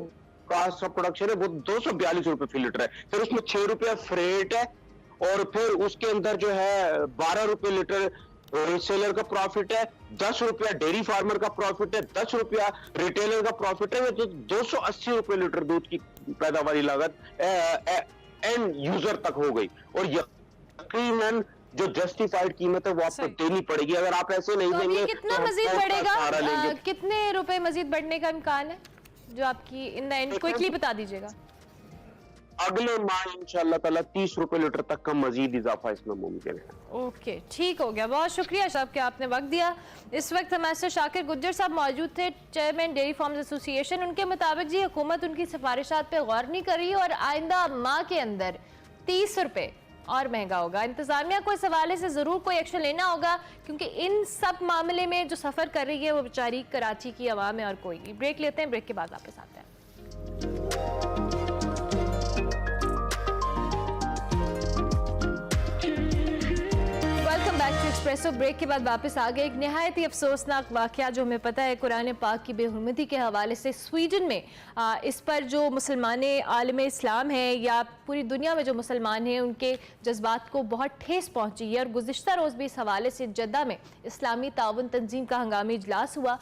कास्ट ऑफ प्रोडक्शन है वो 242 रुपए फी लीटर है। फिर उसमें 6 रुपया फ्रेट है और फिर उसके अंदर जो है 12 रुपए लीटर होलसेलर का प्रॉफिट है, 10 रुपया डेयरी फार्मर का प्रॉफिट है, 10 रुपया रिटेलर का प्रॉफिट है, तो 280 रुपए लीटर दूध की पैदावारी लागत एंड यूजर तक हो गई और यकीनन जो जस्टिफाइड कीमत है वो आपको देनी पड़ेगी। अगर आप ऐसे नहीं तो देंगे कितना मजीद बढ़ेगा, कितने रुपए मजीद बढ़ने का इम्कान है जो आपकी इन द एंड क्विकली बता दीजिएगा? अगले माह इंशाल्लाह ताला 30 रुपए लीटर तक का मजीद इजाफा इसमें मुमकिन है। ओके ठीक हो गया, बहुत शुक्रिया साहब कि आपने वक्त दिया। इस वक्त हमारे साथ शाकिर गुज्जर साहब मौजूद थे, चेयरमैन डेयरी फार्म्स एसोसिएशन। उनके मुताबिक जी हुकूमत उनकी सिफारिशात पे गौर नहीं कर रही और आइंदा माह के अंदर 30 रुपए और महंगा होगा। इंतजामिया को इस हवाले से जरूर कोई एक्शन लेना होगा क्योंकि इन सब मामले में जो सफर कर रही है वो बेचारी कराची की आवाम है और कोई नहीं। ब्रेक लेते हैं, ब्रेक के बाद वापस आते हैं। एक्सप्रेसो ब्रेक के बाद वापस आ गए। एक नहायत ही अफसोसनाक वाक़या जो हमें पता है कुरान पाक की बेहुरमती के हवाले से स्वीडन में इस पर जो मुसलमान आलम इस्लाम हैं या पूरी दुनिया में जो मुसलमान हैं उनके जज्बात को बहुत ठेस पहुंची है। और गुज़िश्ता रोज़ भी इस हवाले से जद्दा में इस्लामी ताउन तंजीम का हंगामी इजलास हुआ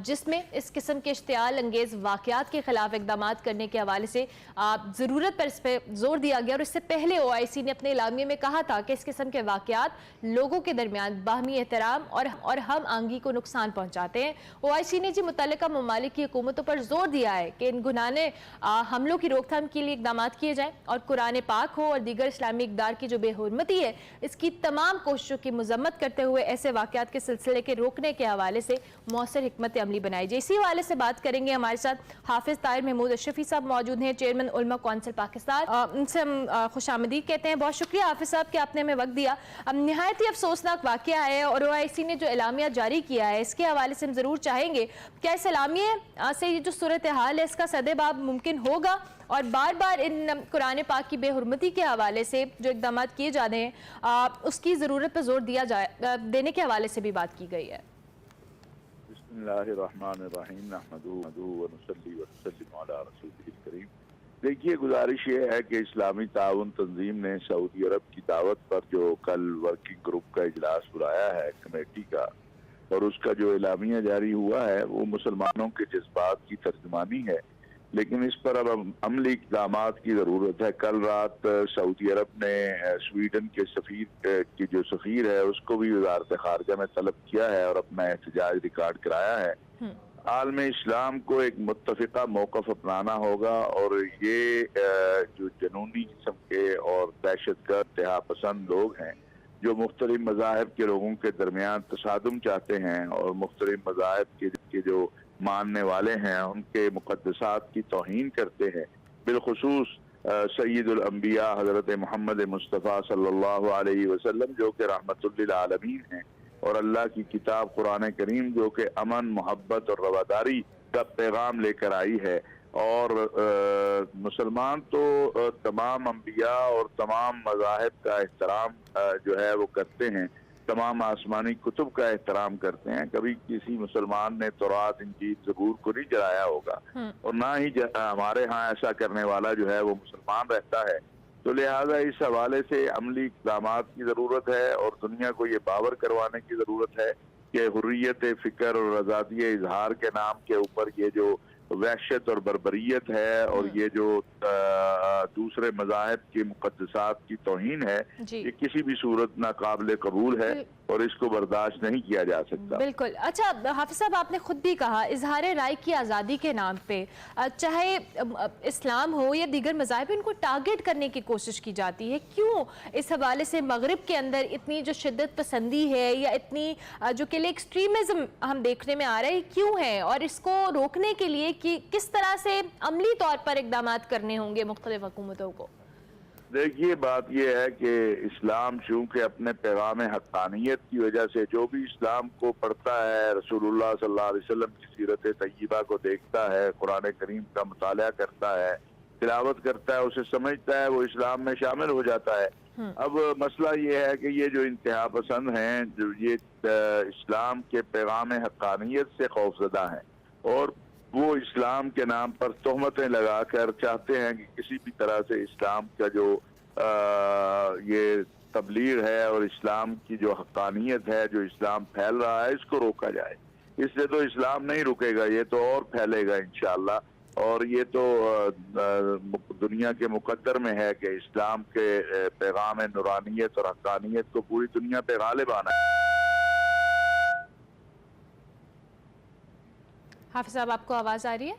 जिसमें इस किस्म के इश्तियाल अंगेज़ वाक़यात के खिलाफ इक़दाम करने के हवाले से ज़रूरत पर इस पर जोर दिया गया। और इससे पहले OIC ने अपने इलामिये में कहा था कि इस किस्म के वाक़यात लोगों के दरमियान बाहमी एहतराम और हम आंगी को नुकसान पहुंचाते हैं। OIC ने जी मुतल्लिका ममालिक की हुकूमतों पर जोर दिया है कि इन गुनाने हमलों की रोकथाम के लिए इक़दाम किए जाएं और कुरान पाक हो और दीगर इस्लामी इक़दार की जो बेहुरमती है इसकी तमाम कोशिशों की मजम्मत करते हुए ऐसे वाक़यात के सिलसिले के रोकने के हवाले से मौसर हिकमत अमली बनाई जाए। इसी हवाले से बात करेंगे। हमारे साथ हाफिज ताहिर महमूद अशरफी साहब मौजूद हैं, चेयरमैन उलमा कौंसिल पाकिस्तान। उनसे हम खुशामदीद कहते हैं। बहुत शुक्रिया हाफिज साहब कि आपने हमें वक्त दिया। अब निहायत ही अफसोसनाक वाक़या है और OIC ने जो एलामिया जारी किया है इसके हवाले से हम ज़रूर चाहेंगे क्या इस एलामिया से ये जो सूरत हाल है इसका सदेबाब मुमकिन होगा और बार बार इन कुरान पाक की बेहुरमती के हवाले से जो इक़दाम किए जा रहे हैं उसकी ज़रूरत पर जोर दिया जाए देने के हवाले से भी बात की गई है। देखिए, गुजारिश ये है कि इस्लामी ताउन तंजीम ने सऊदी अरब की दावत पर जो कल वर्किंग ग्रुप का इजलास बुलाया है कमेटी का और उसका जो एलामिया जारी हुआ है वो मुसलमानों के जज्बात की तर्जुमानी है, लेकिन इस पर अब अमली इक़दाम की ज़रूरत है। कल रात सऊदी अरब ने स्वीडन के सफ़ीर की जो सफ़ीर है उसको भी वज़ारत ख़ारजा में तलब किया है और अपना एहतजाज रिकॉर्ड कराया है। आलम इस्लाम को एक मुत्तफ़िक़ा मौक़िफ़ अपनाना होगा और ये जो जनूनी किस्म के और दहशतगर्द इंतहा पसंद लोग हैं जो मुख्तलिफ मज़ाहिब के लोगों के दरमियान तसादुम चाहते हैं और मुख्तलिफ मज़ाहिब के जो मानने वाले हैं उनके मुक़द्दसात की तौहीन करते हैं, बिलखुसूस सय्यदुल अंबिया हज़रत मोहम्मद मुस्तफ़ा सल्लल्लाहु अलैहि वसल्लम जो कि रहमतुल लिल आलमीन हैं और अल्लाह की किताब कुरान करीम जो कि अमन, मोहब्बत और रवादारी का पैगाम लेकर आई है। और मुसलमान तो तमाम अंबिया और तमाम मज़ाहिब का एहतराम जो है वो करते हैं, तमाम आसमानी कुतुब का एहतराम करते हैं। कभी किसी मुसलमान ने तौरात, इंजील, ज़बूर को नहीं जलाया होगा और ना ही हमारे यहाँ ऐसा करने वाला जो है वो मुसलमान रहता है। तो लिहाजा इस हवाले से अमली इक़दाम की ज़रूरत है और दुनिया को ये बावर करवाने की ज़रूरत है कि हुर्रियत फ़िक्र और आज़ादी इजहार के नाम के ऊपर ये जो वहशत और बर्बरियत है और ये जो दूसरे मज़ाहिब के मुक़द्दसात की तौहीन है ये किसी भी सूरत नाकाबिल कबूल है और इसको बर्दाश्त नहीं किया जा सकता। बिल्कुल। अच्छा हाफिज साहब, आपने खुद भी कहा इजहार राय की आज़ादी के नाम पे चाहे इस्लाम हो या दीगर मज़ाहिब इनको टारगेट करने की कोशिश की जाती है। क्यों इस हवाले से मगरिब के अंदर इतनी जो शिद्दत पसंदी है या इतनी जो के लिए एक्सट्रीमिज़म हम देखने में आ रहे हैं क्यों है और इसको रोकने के लिए कि किस तरह से अमली तौर पर इक़दाम करने होंगे मुख्तलिफ हुकूमतों को? देखिए, बात यह है कि इस्लाम चूँकि अपने पैगाम हक़ानियत की वजह से जो भी इस्लाम को पढ़ता है, रसूलुल्लाह सल्लल्लाहु अलैहि वसल्लम की सीरत तय्यबा को देखता है, कुरान करीम का मुताला करता है, तिलावत करता है, उसे समझता है, वो इस्लाम में शामिल हो जाता है। अब मसला ये है कि ये जो इंतहा पसंद हैं जो ये इस्लाम के पैगाम हक़ानियत से खौफज़दा हैं और वो इस्लाम के नाम पर तोहमतें लगाकर चाहते हैं कि किसी भी तरह से इस्लाम का जो ये तबलीग है और इस्लाम की जो हक़ानियत है, जो इस्लाम फैल रहा है, इसको रोका जाए। इससे तो इस्लाम नहीं रुकेगा, ये तो और फैलेगा इंशाअल्लाह। और ये तो दुनिया के मुकद्दर में है कि इस्लाम के पैगाम नूरानियत और हक़ानियत को पूरी दुनिया पे गालिब आना है। हाफिज साहब, आपको आवाज़ आ रही है?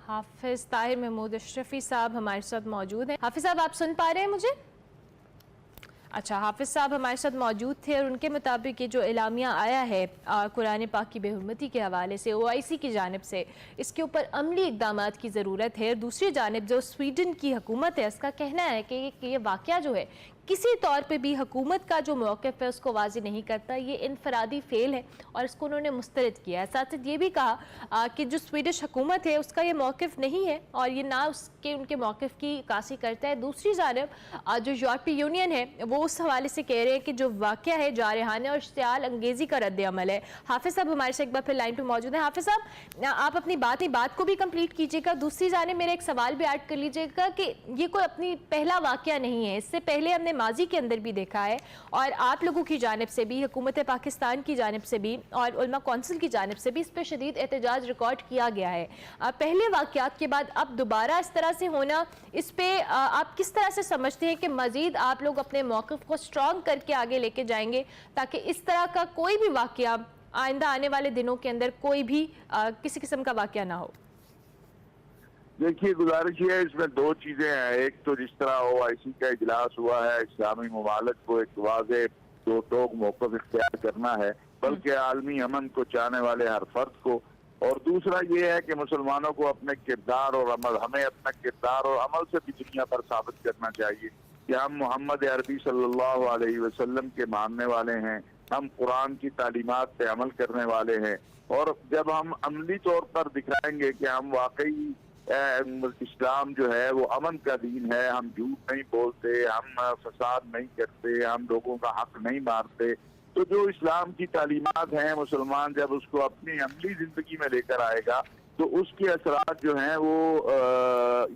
हाफिज ताहिर महमूद अशरफी साहब हमारे साथ मौजूद हैं। हाफिज साहब, आप सुन पा रहे हैं मुझे? अच्छा, हाफिज साहब हमारे साथ मौजूद थे और उनके मुताबिक ये जो एलामिया आया है कुरान पाक की बेहुरमती के हवाले से OIC की जानिब से इसके ऊपर अमली इक़दाम की ज़रूरत है। दूसरी जानिब जो स्वीडन की हुकूमत है उसका कहना है कि ये वाक़या जो है किसी तौर पे भी हुकूमत का जो मौक़िफ़ है उसको वाज़ेह नहीं करता। ये इनफरादी फ़ेल है और इसको उन्होंने मुस्तरद किया है। साथ साथ ये भी कहा कि जो स्वीडिश हुकूमत है उसका ये मौक़िफ़ नहीं है और ये ना उसके उनके मौक़िफ़ की कासी करता है। दूसरी जानिब जो यूरोपीय यूनियन है वो उस हवाले से कह रहे हैं कि जो वाक़या है जारहाना और इश्तियाल अंगेज़ी का रद्द अमल है। हाफिज़ साहब हमारे से एक बार फिर लाइन पर मौजूद हैं। हाफिज़ साहब, आप अपनी बात को भी कंप्लीट कीजिएगा। दूसरी जानिब मेरा एक सवाल भी ऐड कर लीजिएगा कि ये कोई अपनी पहला वाक़या नहीं है, इससे पहले हमने माजी के अंदर भी देखा है और आप लोगों की जानिब से भी, हुकूमत पाकिस्तान की जानिब से भी और उलमा कौंसिल की जानिब से भी इस पर शदीद एहतजाज रिकॉर्ड किया गया है। पहले वाक़यात के बाद अब दोबारा इस तरह से होना, इस पर आप किस तरह से समझते हैं कि मज़ीद आप लोग अपने मौक़िफ़ को स्ट्रॉन्ग करके आगे लेके जाएंगे ताकि इस तरह का कोई भी वाक़या आइंदा आने वाले दिनों के अंदर कोई भी किसी किस्म का वाक़या ना हो? देखिए, गुजारिश ये है, इसमें दो चीजें हैं। एक तो जिस तरह OIC का इजलास हुआ है, इस्लामी ममालिक को एक वाज़ेह दो टोक मौक़िफ़ इख्तियार करना है, बल्कि आलमी अमन को चाहने वाले हर फर्द को। और दूसरा ये है कि मुसलमानों को अपने किरदार और अमल, हमें अपना किरदार और अमल से भी दुनिया पर साबित करना चाहिए कि हम मोहम्मद अरबी सल्लल्लाहु अलैहि वसल्लम के मानने वाले हैं, हम कुरान की तालीमात पे अमल करने वाले हैं। और जब हम अमली तौर पर दिखाएंगे कि हम वाकई इस्लाम जो है वो अमन का दीन है, हम झूठ नहीं बोलते, हम फसाद नहीं करते, हम लोगों का हक नहीं मारते, तो जो इस्लाम की तालीमात हैं मुसलमान जब उसको अपनी अमली जिंदगी में लेकर आएगा तो उसके असरात जो हैं वो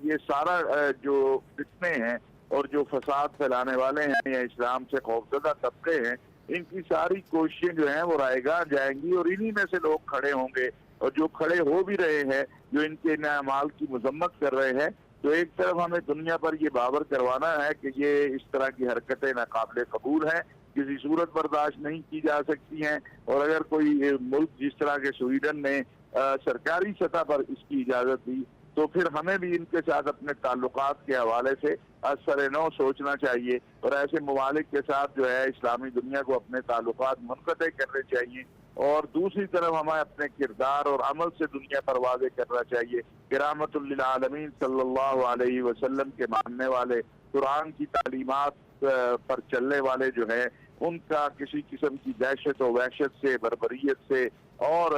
ये सारा जो फितने हैं और जो फसाद फैलाने वाले हैं या इस्लाम से खौफजदा तबके हैं, इनकी सारी कोशिशें जो हैं वो रायगा जाएंगी और इन्हीं में से लोग खड़े होंगे। और जो खड़े हो भी रहे हैं, जो इनके अमाल की मजम्मत कर रहे हैं, तो एक तरफ हमें दुनिया पर ये बावर करवाना है कि ये इस तरह की हरकतें नाकाबिले कबूल हैं, किसी सूरत बर्दाश्त नहीं की जा सकती हैं। और अगर कोई मुल्क जिस तरह के स्वीडन ने सरकारी सतह पर इसकी इजाज़त दी, तो फिर हमें भी इनके साथ अपने ताल्लुकात के हवाले से असर नौ सोचना चाहिए और ऐसे ममालिक के साथ जो है इस्लामी दुनिया को अपने ताल्लुकात मुनक़ते करने चाहिए। और दूसरी तरफ हमें अपने किरदार और अमल से दुनिया पर वाज़ेह करना चाहिए कि रहमतुल लिल आलमीन सल्लल्लाहु अलैहि वसल्लम के मानने वाले, कुरान की तालीमात पर चलने वाले जो है, उनका किसी किस्म की दहशत और वहशत से, बर्बरियत से और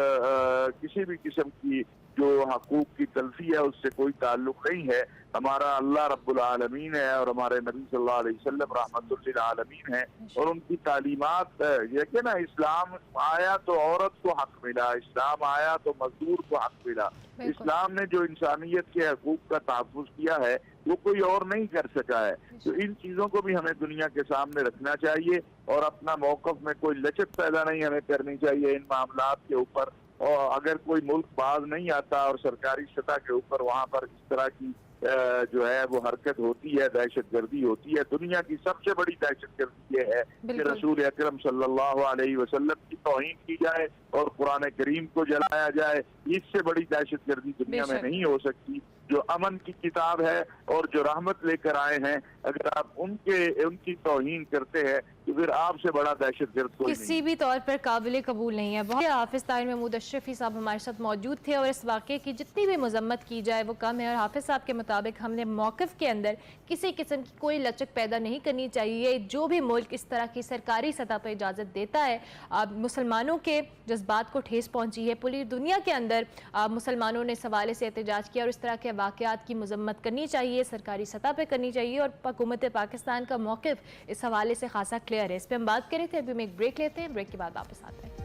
किसी भी किस्म की जो हकूक की तलफी है उससे कोई ताल्लुक नहीं है। हमारा अल्लाह रब्बुल आलमीन है और हमारे नबी सल्लल्लाहु अलैहि वसल्लम रहमतुल लिल आलमीन है और उनकी तालीमात ये कि ना, इस्लाम आया तो औरत को हक मिला, इस्लाम आया तो मजदूर को हक मिला। इस्लाम ने जो इंसानियत के हकूक का तहफ़्फ़ुज़ किया है वो कोई और नहीं कर सका है। तो इन चीज़ों को भी हमें दुनिया के सामने रखना चाहिए और अपना मौक़िफ़ में कोई लचक पैदा नहीं हमें करनी चाहिए इन मामलात के ऊपर। और अगर कोई मुल्क बाज नहीं आता और सरकारी सतह के ऊपर वहाँ पर इस तरह की जो है वो हरकत होती है, दहशतगर्दी होती है, दुनिया की सबसे बड़ी दहशतगर्दी ये है कि रसूल अकरम सल्लल्लाहु अलैहि वसल्लम की तौहीन की जाए और कुरान करीम को जलाया जाए। इससे बड़ी दहशतगर्दी दुनिया में नहीं हो सकती। जो अमन की किताब है और जो रहमत लेकर आए हैं, अगर आप उनकी तौहीन करते हैं तो फिर आपसे बड़ा दहशतगर्द कोई किसी भी तौर पर काबिल कबूल नहीं है। बहुत हाफिज़ ताहिर महमूद अशरफी साहब हमारे साथ मौजूद थे और इस वाक़े की जितनी भी मजम्मत की जाए वो कम है। और हाफिज़ साहब के मुताबिक हमने मौक़िफ़ के अंदर किसी किस्म की कोई लचक पैदा नहीं करनी चाहिए। जो भी मुल्क इस तरह की सरकारी सतह पर इजाज़त देता है, मुसलमानों के जज्बात को ठेस पहुँची है। पूरी दुनिया के अंदर मुसलमानों ने इस हवाले से एहतजाज किया और इस तरह के वाक़यात की मजम्मत करनी चाहिए, सरकारी सतह पर करनी चाहिए। और हुकूमत पाकिस्तान का मौक़िफ़ इस हवाले से खासा क्लियर है। इस पर हम बात करें थे, अभी हम एक ब्रेक लेते हैं, ब्रेक के बाद वापस आते हैं।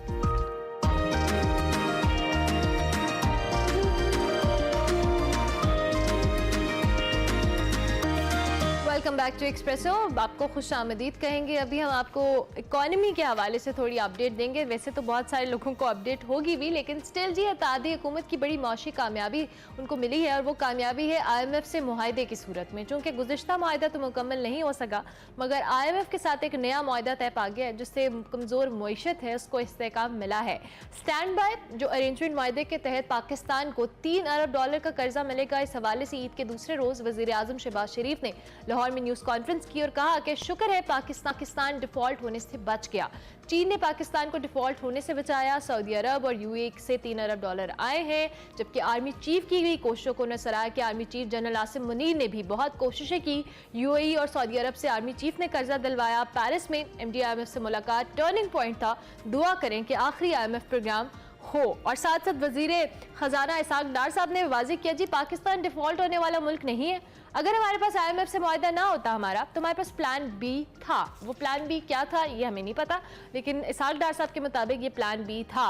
Welcome back to Expresso. आपको खुश आमदीद कहेंगे। अभी हम आपको इकॉनमी के हवाले से थोड़ी अपडेट देंगे। वैसे तो बहुत सारे लोगों को अपडेट होगी भी, लेकिन स्टिल जी इत्तेहादी हुकूमत की बड़ी मौशी कामयाबी उनको मिली है और वो कामयाबी है IMF से मुआहदे की सूरत में। चूँकि गुज़िश्ता मुआहदा तो मुकम्मल नहीं हो सका, मगर IMF के साथ एक नया मुआहदा तय पा गया है जिससे कमज़ोर मईशत है उसको इस्तेहकाम मिला है। स्टैंड बाय जो अरेंजमेंट मुआहदे के तहत पाकिस्तान को $3 अरब का कर्जा मिलेगा। इस हवाले से ईद के दूसरे रोज़ वज़ीर आज़म शहबाज शरीफ ने लाहौर में न्यूज़ कॉन्फ्रेंस की और कहा कि शुक्र है पाकिस्तान डिफॉल्ट होने से बच गया। चीन ने पाकिस्तान को डिफॉल्ट होने से बचाया। सऊदी अरब और यूएई से $3 अरब आए हैं, जबकि आर्मी चीफ की गई कोशिशों को नजर आया कि army chief general Asim Munir ने भी बहुत कोशिशें की। यूएई और सऊदी अरब से आर्मी चीफ ने कर्जा दिलवाया। पेरिस में एमडी IMF से मुलाकात टर्निंग पॉइंट था। दुआ करें कि आखिरी IMF प्रोग्राम हो। और साथ साथ वजीर खजाना इसाक डार साहब ने वाज़ेह किया, जी पाकिस्तान डिफॉल्ट होने वाला मुल्क नहीं है। अगर हमारे पास IMF से मुआहदा ना होता हमारा, तो हमारे पास प्लान बी था। वो प्लान बी क्या था ये हमें नहीं पता, लेकिन इसाक डार साहब के मुताबिक ये प्लान बी था।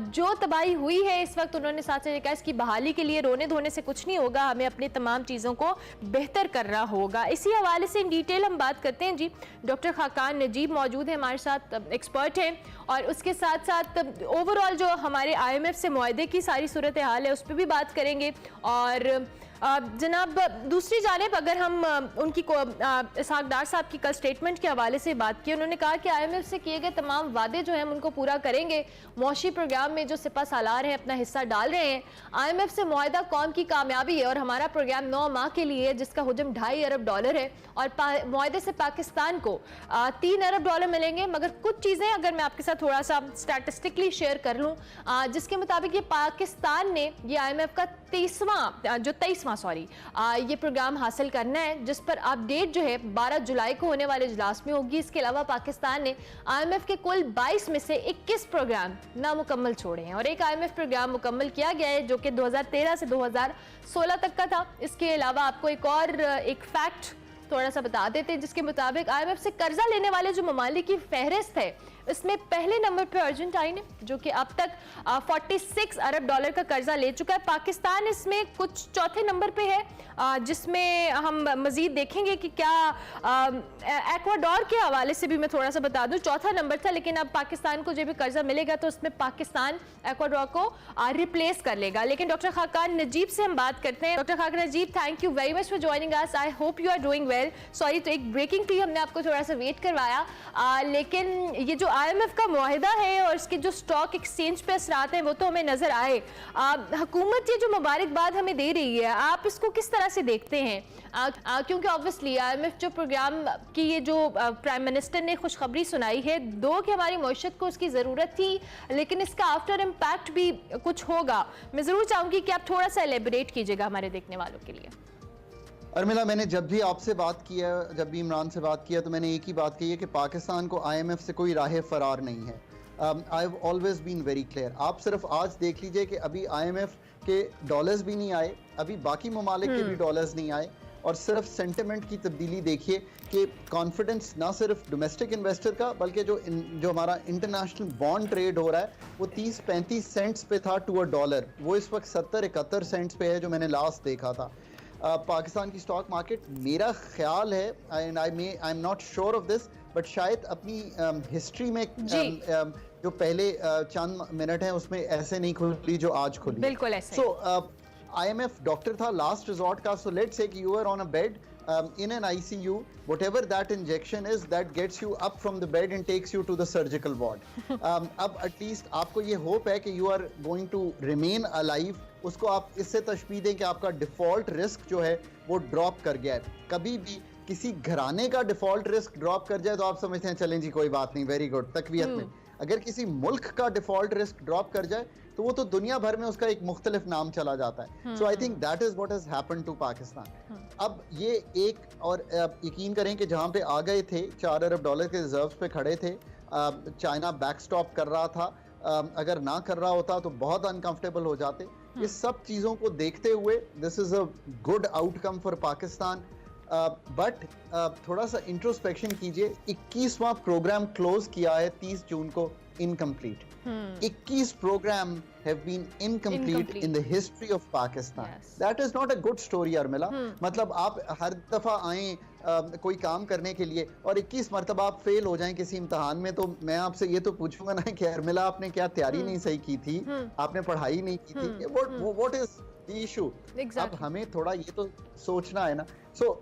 जो तबाही हुई है इस वक्त, उन्होंने साथ साथ कहा इसकी बहाली के लिए रोने धोने से कुछ नहीं होगा, हमें अपनी तमाम चीज़ों को बेहतर करना होगा। इसी हवाले से इन डिटेल हम बात करते हैं जी। डॉक्टर खाकान नजीब मौजूद है हमारे साथ, एक्सपर्ट हैं, और उसके साथ साथ ओवरऑल जो हमारे IMF से मुआहदे की सारी सूरत हाल है उस पर भी बात करेंगे। और जनाब दूसरी जानिब अगर हम उनकी इसाक डार साहब की कल स्टेटमेंट के हवाले से बात की, उन्होंने कहा कि IMF से किए गए तमाम वादे जो हैं हम उनको पूरा करेंगे। मौशी प्रोग्राम में जो सिपा सालार हैं अपना हिस्सा डाल रहे हैं। IMF से मुआहदा कौम की कामयाबी है और हमारा प्रोग्राम 9 माह के लिए जिसका हुजम $2.5 अरब है, और मुआहदे से पाकिस्तान को $3 अरब मिलेंगे। मगर कुछ चीज़ें अगर मैं आपके साथ थोड़ा सा स्टैटिस्टिकली शेयर कर लूँ, जिसके मुताबिक ये पाकिस्तान ने ये IMF का 23वां ये प्रोग्राम हासिल करना है, जिस पर अपडेट जो है 12 जुलाई को होने वाले इजलास में होगी। इसके अलावा पाकिस्तान ने IMF के कुल 22 में से 21 प्रोग्राम नामुकम्मल छोड़े हैं और एक IMF प्रोग्राम मुकम्मल किया गया है जो कि 2013 से 2016 तक का था। इसके अलावा आपको एक फैक्ट थोड़ा सा बता देते हैं, जिसके मुताबिक IMF से कर्जा लेने वाले जो ममालिक की फहरिस्त है, इसमें पहले नंबर पर अर्जेंटाइन है जो कि अब तक $46 अरब का कर्जा ले चुका है। पाकिस्तान इसमें कुछ चौथे नंबर पे है, जिसमें हम मजीद देखेंगे कि क्या एक्वाडोर के हवाले से भी मैं थोड़ा सा बता दूं, चौथा नंबर था, लेकिन अब पाकिस्तान को जब भी कर्जा मिलेगा तो उसमें पाकिस्तान एक्वाडोर को रिप्लेस कर लेगा। लेकिन डॉक्टर खाकान नजीब से हम बात करते हैं। Doctor Khaqan Najeeb, thank you very much for joining us. I hope you are doing well. Sorry, तो एक ब्रेकिंग थी, हमने आपको थोड़ा सा वेट करवाया, लेकिन ये जो IMF का मुआहिदा है और इसके जो स्टॉक एक्सचेंज पे असरात हैं वो तो हमें नजर आए। हुकूमत ये जो मुबारकबाद हमें दे रही है, आप इसको किस तरह से देखते हैं? क्योंकि ऑब्वियसली IMF जो प्रोग्राम की ये जो प्राइम मिनिस्टर ने खुशखबरी सुनाई है, दो कि हमारी मईशत को उसकी ज़रूरत थी, लेकिन इसका आफ्टर इम्पैक्ट भी कुछ होगा। मैं ज़रूर चाहूँगी कि आप थोड़ा सा एलेबोरेट कीजिएगा हमारे देखने वालों के लिए। अर्मिला, मैंने जब भी आपसे बात किया, जब भी इमरान से बात किया, तो मैंने एक ही बात कही है कि पाकिस्तान को IMF से कोई राह फरार नहीं है। I have always been very clear. आप सिर्फ आज देख लीजिए कि अभी IMF के डॉलर्स भी नहीं आए, अभी बाकी ममालिक के भी डॉलर्स नहीं आए, और सिर्फ सेंटिमेंट की तब्दीली देखिए कि कॉन्फिडेंस ना सिर्फ डोमेस्टिक इन्वेस्टर का, बल्कि जो हमारा इंटरनेशनल बॉन्ड ट्रेड हो रहा है वो 30-35 सेंट्स पे था टू अ डॉलर, वो इस वक्त 70-71 सेंट्स पे है जो मैंने लास्ट देखा था। पाकिस्तान की स्टॉक मार्केट, मेरा ख्याल है, and I am not sure of this, but शायद अपनी हिस्ट्री में जो पहले चंद मिनट हैं उसमें ऐसे नहीं खुली जो आज खुली। बिल्कुल ऐसे। सो IMF डॉक्टर था लास्ट रिजॉर्ट का, so let's say you are on a bed in an ICU, whatever that injection is that gets you up from the bed and takes you to the surgical ward. अब at least आपको ये hope है कि you are going to remain alive, उसको आप इससे तशबीह दें कि आपका डिफॉल्ट रिस्क जो है वो ड्रॉप कर गया है। कभी भी किसी घराने का डिफॉल्ट रिस्क ड्रॉप कर जाए तो आप समझते हैं चलें जी कोई बात नहीं, वेरी गुड, तकवीयत में। अगर किसी मुल्क का डिफॉल्ट रिस्क ड्रॉप कर जाए तो वो तो दुनिया भर में उसका एक मुख्तलिफ नाम चला जाता है। So I think that is what has happened to Pakistan. अब ये एक और यकीन करें कि जहाँ पे आ गए थे $4 अरब के रिजर्व्स पे खड़े थे, चाइना बैकस्टॉप कर रहा था, अगर ना कर रहा होता तो बहुत अनकंफर्टेबल हो जाते। ये सब चीज़ों को देखते हुए this is a good outcome for Pakistan, but थोड़ा सा इंट्रोस्पेक्शन कीजिए। 21वां प्रोग्राम क्लोज किया है 30 जून को incomplete. 21 programme have been incomplete in the history of Pakistan. Yes. That is not a good story, Urmila. मतलब आप हर दफा आए कोई काम करने के लिए और 21 मरतबा आप फेल हो जाएं किसी इम्तिहान में, तो मैं आपसे ये तो पूछूंगा ना कि अर्मिला आपने क्या तैयारी नहीं सही की थी, आपने पढ़ाई नहीं की थी, what is the issue? अब हमें थोड़ा ये तो सोचना है ना।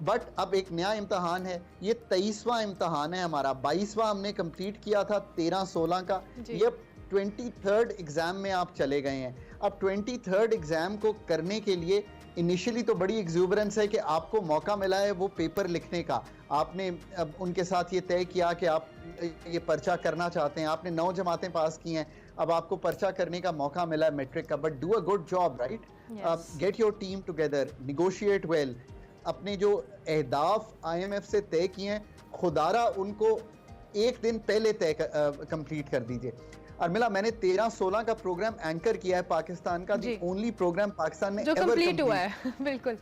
बट अब एक नया इम्तिहान है, ये 23वां इम्तिहान है हमारा, 22वां हमने कंप्लीट किया था 13-16 का, ये 23rd एग्जाम में आप चले गए हैं। अब 23rd एग्जाम को करने के लिए इनिशियली तो बड़ी एग्जूबरेंस है कि आपको मौका मिला है वो पेपर लिखने का, आपने अब उनके साथ ये तय किया कि आप ये पर्चा करना चाहते हैं, आपने 9 जमातें पास की हैं, अब आपको पर्चा करने का मौका मिला है मैट्रिक का, but do a good job, right? Get your team together, negotiate well, अपने जो अहदाफ IMF से तय किए हैं खुदारा उनको एक दिन पहले तय कंप्लीट कर दीजिए। अर्मिला, मैंने 13-16 का प्रोग्राम एंकर किया है पाकिस्तान का, दी ओनली प्रोग्राम पाकिस्तान में जो कंप्लीट हुआ है। बिल्कुल।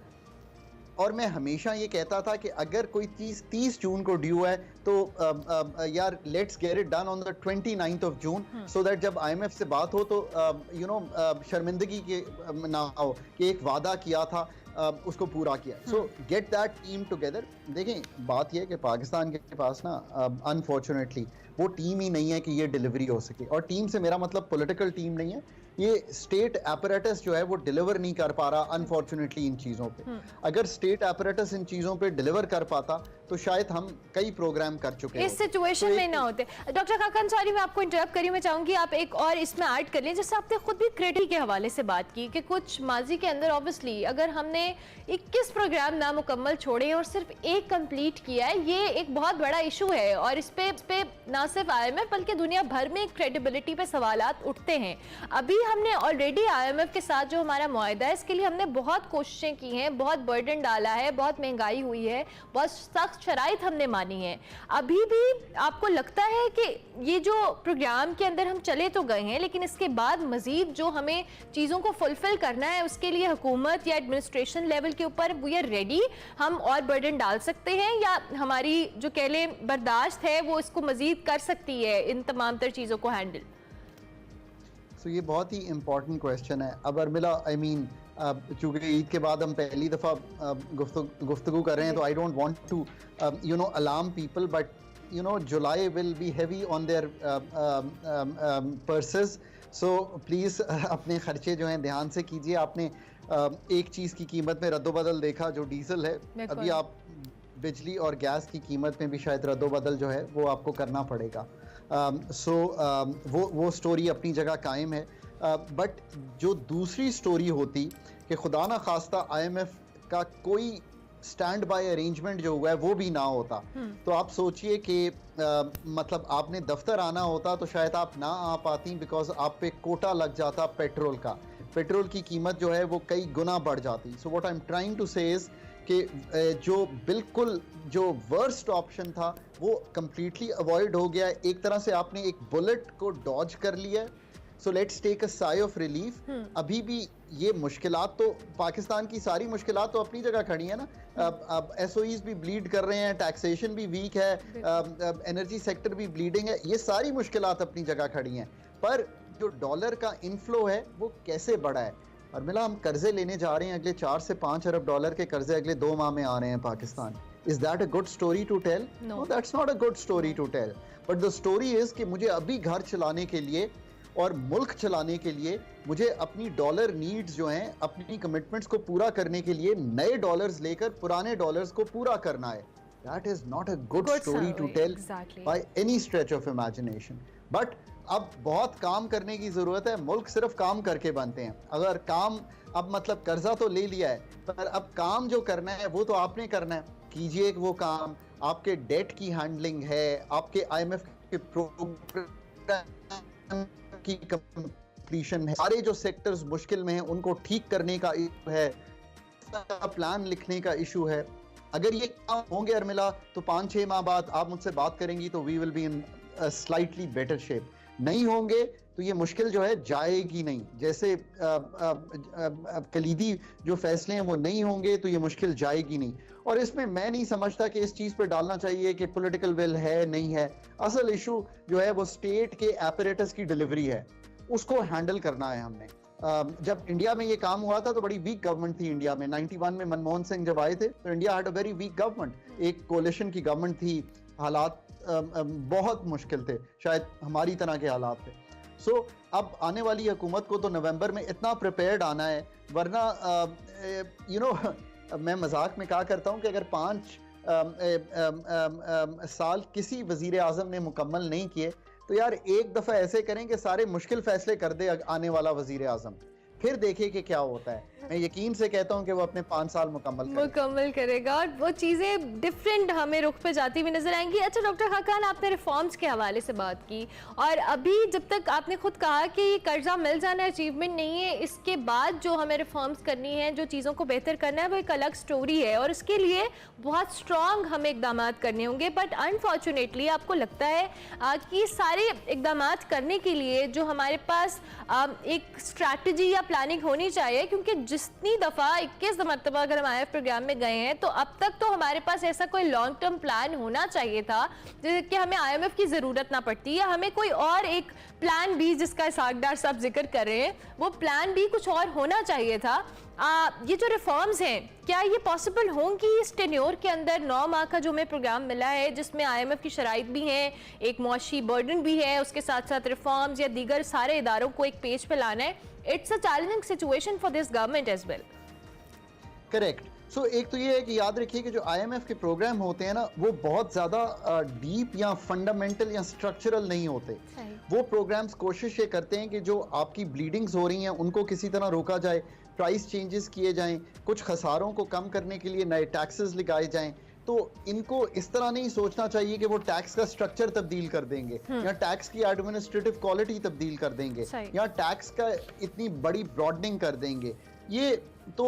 और मैं हमेशा ये कहता था कि अगर कोई 30 जून को ड्यू है तो यार let's get it done on the 29th of June, so that जब IMF से बात हो तो शर्मिंदगी के ना हो कि एक वादा किया था उसको पूरा किया। सो गेट दैट टीम टुगेदर। देखें, बात यह है कि पाकिस्तान के पास ना अनफॉर्चुनेटली वो टीम ही नहीं है कि ये डिलीवरी हो सके, और टीम से मेरा मतलब पॉलिटिकल टीम नहीं है, ये स्टेट एपरेटस जो है वो डिलीवर नहीं कर पा रहा अनफॉर्चुनेटली इन चीज़ों पे। अगर स्टेट एपरेटस इन चीज़ों पे डिलीवर कर पाता तो शायद हम कई प्रोग्राम कर चुके इस सिचुएशन में ना होते। डॉक्टर खाकन, सॉरी मैं आपको इंटरप्ट करी, मैं चाहूंगी आप एक और इसमें ऐड कर लें। जैसे आपने खुद भी क्रेडिट के हवाले से बात की कि कुछ माजी के अंदर ऑब्वियसली अगर हमने 21 प्रोग्राम नामुकम्मल छोड़े और सिर्फ एक कंप्लीट किया है, ये एक बहुत बड़ा इशू है, और इस पे ना सिर्फ IMF बल्कि दुनिया भर में क्रेडिबिलिटी पे सवालात उठते हैं। अभी हमने ऑलरेडी IMF के साथ जो हमारा मुआहदा है इसके लिए हमने बहुत कोशिशें की हैं, बहुत बर्डन डाला है, बहुत महंगाई हुई है, बहुत सख्त शराइत हमने मानी है। अभी भी आपको लगता है कि ये जो प्रोग्राम के अंदर हम चले तो गए हैं, लेकिन इसके बाद मजीद जो हमें चीज़ों को फुलफिल करना है उसके लिए हुकूमत या एडमिनिस्ट्रेशन लेवल के ऊपर वी आर रेडी, हम और बर्डन डाल सकते हैं, या हमारी जो कह लें बर्दाश्त है वो इसको मजीद कर सकती है इन तमाम तर चीज़ों को हैंडल? सो ये बहुत ही इम्पोर्टेंट क्वेश्चन है। अब अर्मिला, आई मीन चूँकि ईद के बाद हम पहली दफ़ा गुफ्तगू कर रहे हैं तो I don't want to alarm people, but July will be heavy on their purses, so please अपने खर्चे जो हैं ध्यान से कीजिए। आपने एक चीज़ की कीमत में रद्दोबदल देखा जो डीजल है, अभी आप बिजली और गैस की कीमत में भी शायद रद्दोबदल जो है वो आपको करना पड़ेगा। वो स्टोरी अपनी जगह कायम है, बट जो दूसरी स्टोरी होती कि खुदा ना खास्ता IMF का कोई स्टैंड बाय अरेंजमेंट जो हुआ है वो भी ना होता, तो आप सोचिए कि मतलब आपने दफ्तर आना होता तो शायद आप ना आ पाती, बिकॉज आप पे कोटा लग जाता पेट्रोल का, पेट्रोल की कीमत जो है वो कई गुना बढ़ जाती। So what I am trying to say is कि जो बिल्कुल जो वर्स्ट ऑप्शन था वो कम्प्लीटली अवॉइड हो गया। एक तरह से आपने एक बुलेट को डॉज कर लिया। So let's take a sigh of relief. अभी भी ये मुश्किलात तो पाकिस्तान की सारी मुश्किलात तो अपनी जगह खड़ी है ना, अब SOEs भी ब्लीड कर रहे हैं, टैक्सेशन भी वीक है, एनर्जी सेक्टर भी ब्लीडिंग है, ये सारी मुश्किलात अपनी जगह खड़ी हैं, पर जो डॉलर का इनफ्लो है वो कैसे बढ़ा है। और मिला, हम कर्जे लेने जा रहे हैं, अगले 4 से 5 अरब डॉलर के कर्जे अगले 2 माह में आ रहे हैं Pakistan. Is that a good story to tell? No, that's not a good story to tell, but the story is कि मुझे अभी घर चलाने के लिए और मुल्क चलाने के लिए मुझे अपनी डॉलर नीड्स जो हैं, अपनी कमिटमेंट्स को पूरा करने के लिए नए डॉलर्स लेकर पुराने डॉलर्स को पूरा करना है। That is not a good story to tell by any stretch of imagination. But अब बहुत काम करने की ज़रूरत है, मुल्क सिर्फ काम करके बनते हैं। अगर काम, अब मतलब कर्जा तो ले लिया है, पर अब काम जो करना है वो तो आपने करना है, कीजिए वो काम। आपके डेट की हैंडलिंग है, आपके IMF के प्रोग्राम की कंप्लीशन है, सारे जो सेक्टर्स मुश्किल में हैं उनको ठीक करने का इशू है, प्लान लिखने का इशू है। अगर ये काम होंगे अर्मिला तो 5-6 माह बाद आप मुझसे बात करेंगी तो we will be in slightly better shape. नहीं होंगे तो ये मुश्किल जो है जाएगी नहीं। जैसे कलीदी जो फैसले हैं वो नहीं होंगे तो ये मुश्किल जाएगी नहीं। और इसमें मैं नहीं समझता कि इस चीज़ पर डालना चाहिए कि पॉलिटिकल विल है नहीं है। असल इशू जो है वो स्टेट के एपरेटस की डिलीवरी है, उसको हैंडल करना है हमने। जब इंडिया में ये काम हुआ था तो बड़ी वीक गवर्नमेंट थी इंडिया में। 91 में मनमोहन सिंह जब आए थे तो India had a very weak government, एक कोलिशन की गवर्नमेंट थी, हालात बहुत मुश्किल थे, शायद हमारी तरह के हालात थे। सो अब आने वाली हुकूमत को तो नवंबर में इतना प्रिपेयर्ड आना है, वरना मैं मजाक में कहा करता हूँ कि अगर 5 साल किसी वजीर आज़म ने मुकम्मल नहीं किए तो यार एक दफ़ा ऐसे करें कि सारे मुश्किल फैसले कर दे आने वाला वजीर आज़म, फिर देखे कि क्या होता है। मैं यकीन से कहता हूँ कि वो अपने 5 साल मुकम्मल करेगा और वो चीज़ें डिफरेंट हमें रुख पे जाती हुई नजर आएंगी। अच्छा डॉक्टर खाकान, आपने रिफॉर्म्स के हवाले से बात की और अभी जब तक आपने खुद कहा कि ये कर्जा मिल जाना अचीवमेंट नहीं है, इसके बाद जो हमें रिफॉर्म्स करनी है, जो चीज़ों को बेहतर करना है, वो एक अलग स्टोरी है और इसके लिए बहुत स्ट्रॉन्ग हमें इकदाम करने होंगे। बट अनफॉर्चुनेटली आपको लगता है कि सारे इकदाम करने के लिए जो हमारे पास एक स्ट्रैटेजी या प्लानिंग होनी चाहिए, क्योंकि जितनी दफ़ा 21 मरतबा अगर हम IMF प्रोग्राम में गए हैं तो अब तक तो हमारे पास ऐसा कोई लॉन्ग टर्म प्लान होना चाहिए था जिससे कि हमें IMF की ज़रूरत ना पड़ती, या हमें कोई और एक प्लान बी जिसका इसाकदार साहब जिक्र कर रहे हैं वो प्लान बी कुछ और होना चाहिए था। ये जो रिफॉर्म्स हैं क्या ये पॉसिबल होंगी इस टेन्योर के अंदर? 9 माह का जो हमें प्रोग्राम मिला है जिसमें IMF की शराइत भी हैं, एक मौशी बर्डन भी है, उसके साथ साथ रिफॉर्म्स या दीगर सारे इदारों को एक पेज पे लाना है। Its a challenging situation for this government as well. Correct. So एक तो ये है कि याद रखिए कि जो IMF के प्रोग्राम होते हैं ना वो बहुत ज़्यादा डीप या फंडामेंटल या स्ट्रक्चरल नहीं होते। वो प्रोग्राम्स कोशिश ये करते हैं कि जो आपकी ब्लीडिंग्स हो रही हैं उनको किसी तरह रोका जाए, प्राइस चेंजेस किए जाएं, कुछ खसारों को कम करने के लिए नए टैक्सेस लगाए जाएं। तो इनको इस तरह नहीं सोचना चाहिए कि वो टैक्स का स्ट्रक्चर तब्दील कर देंगे या टैक्स की एडमिनिस्ट्रेटिव क्वालिटी तब्दील कर देंगे या टैक्स का इतनी बड़ी ब्रॉडनिंग कर देंगे। ये तो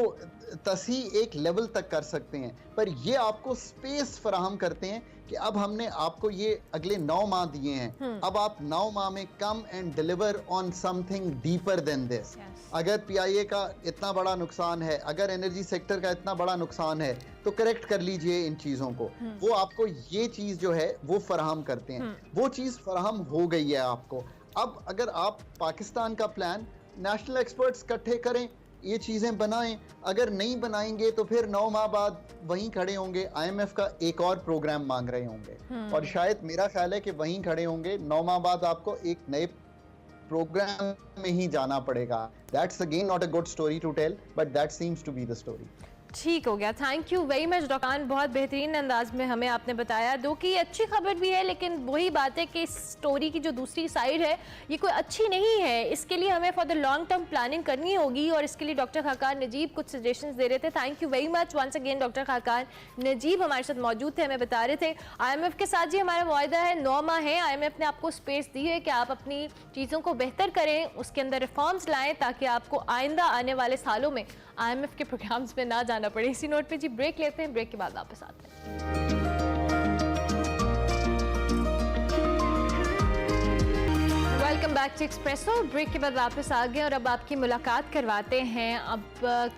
तसी एक लेवल तक कर सकते हैं, पर ये आपको स्पेस फराहम करते हैं कि अब हमने आपको ये अगले 9 माह दिए हैं, अब आप 9 माह में come and deliver on something deeper than this. अगर PIA का इतना बड़ा नुकसान है, अगर एनर्जी सेक्टर का इतना बड़ा नुकसान है तो करेक्ट कर लीजिए इन चीज़ों को। वो आपको ये चीज़ जो है वो फराहम करते हैं, वो चीज़ फराहम हो गई है आपको। अब अगर आप पाकिस्तान का प्लान नेशनल एक्सपर्ट्स इकट्ठे करें, ये चीज़ें बनाएं, अगर नहीं बनाएंगे तो फिर 9 माह बाद वहीं खड़े होंगे, IMF का एक और प्रोग्राम मांग रहे होंगे और शायद मेरा ख्याल है कि वहीं खड़े होंगे। 9 माह बाद आपको एक नए प्रोग्राम में ही जाना पड़ेगा। That's again not a good story to tell, but that seems to be the story. ठीक हो गया, thank you very much doctor, बहुत बेहतरीन अंदाज में हमें आपने बताया। दो की अच्छी खबर भी है, लेकिन वही बात है कि इस स्टोरी की जो दूसरी साइड है ये कोई अच्छी नहीं है। इसके लिए हमें for the long term planning करनी होगी और इसके लिए डॉक्टर खाकान नजीब कुछ सजेशंस दे रहे थे। Thank you very much once again doctor Khaqan Najeeb हमारे साथ मौजूद थे, हमें बता रहे थे IMF के साथ जी हमारा मुआहदा है, 9 माह है, IMF ने आपको स्पेस दी है कि आप अपनी चीज़ों को बेहतर करें, उसके अंदर रिफॉर्म्स लाएँ ताकि आपको आइंदा आने वाले सालों में IMF के प्रोग्राम्स में ना जाना पड़े। इसी नोट पे जी ब्रेक लेते हैं, ब्रेक के बाद वापस आते हैं। Welcome back to Expresso. Break के बाद वापस आ गए और अब आपकी मुलाकात करवाते हैं अब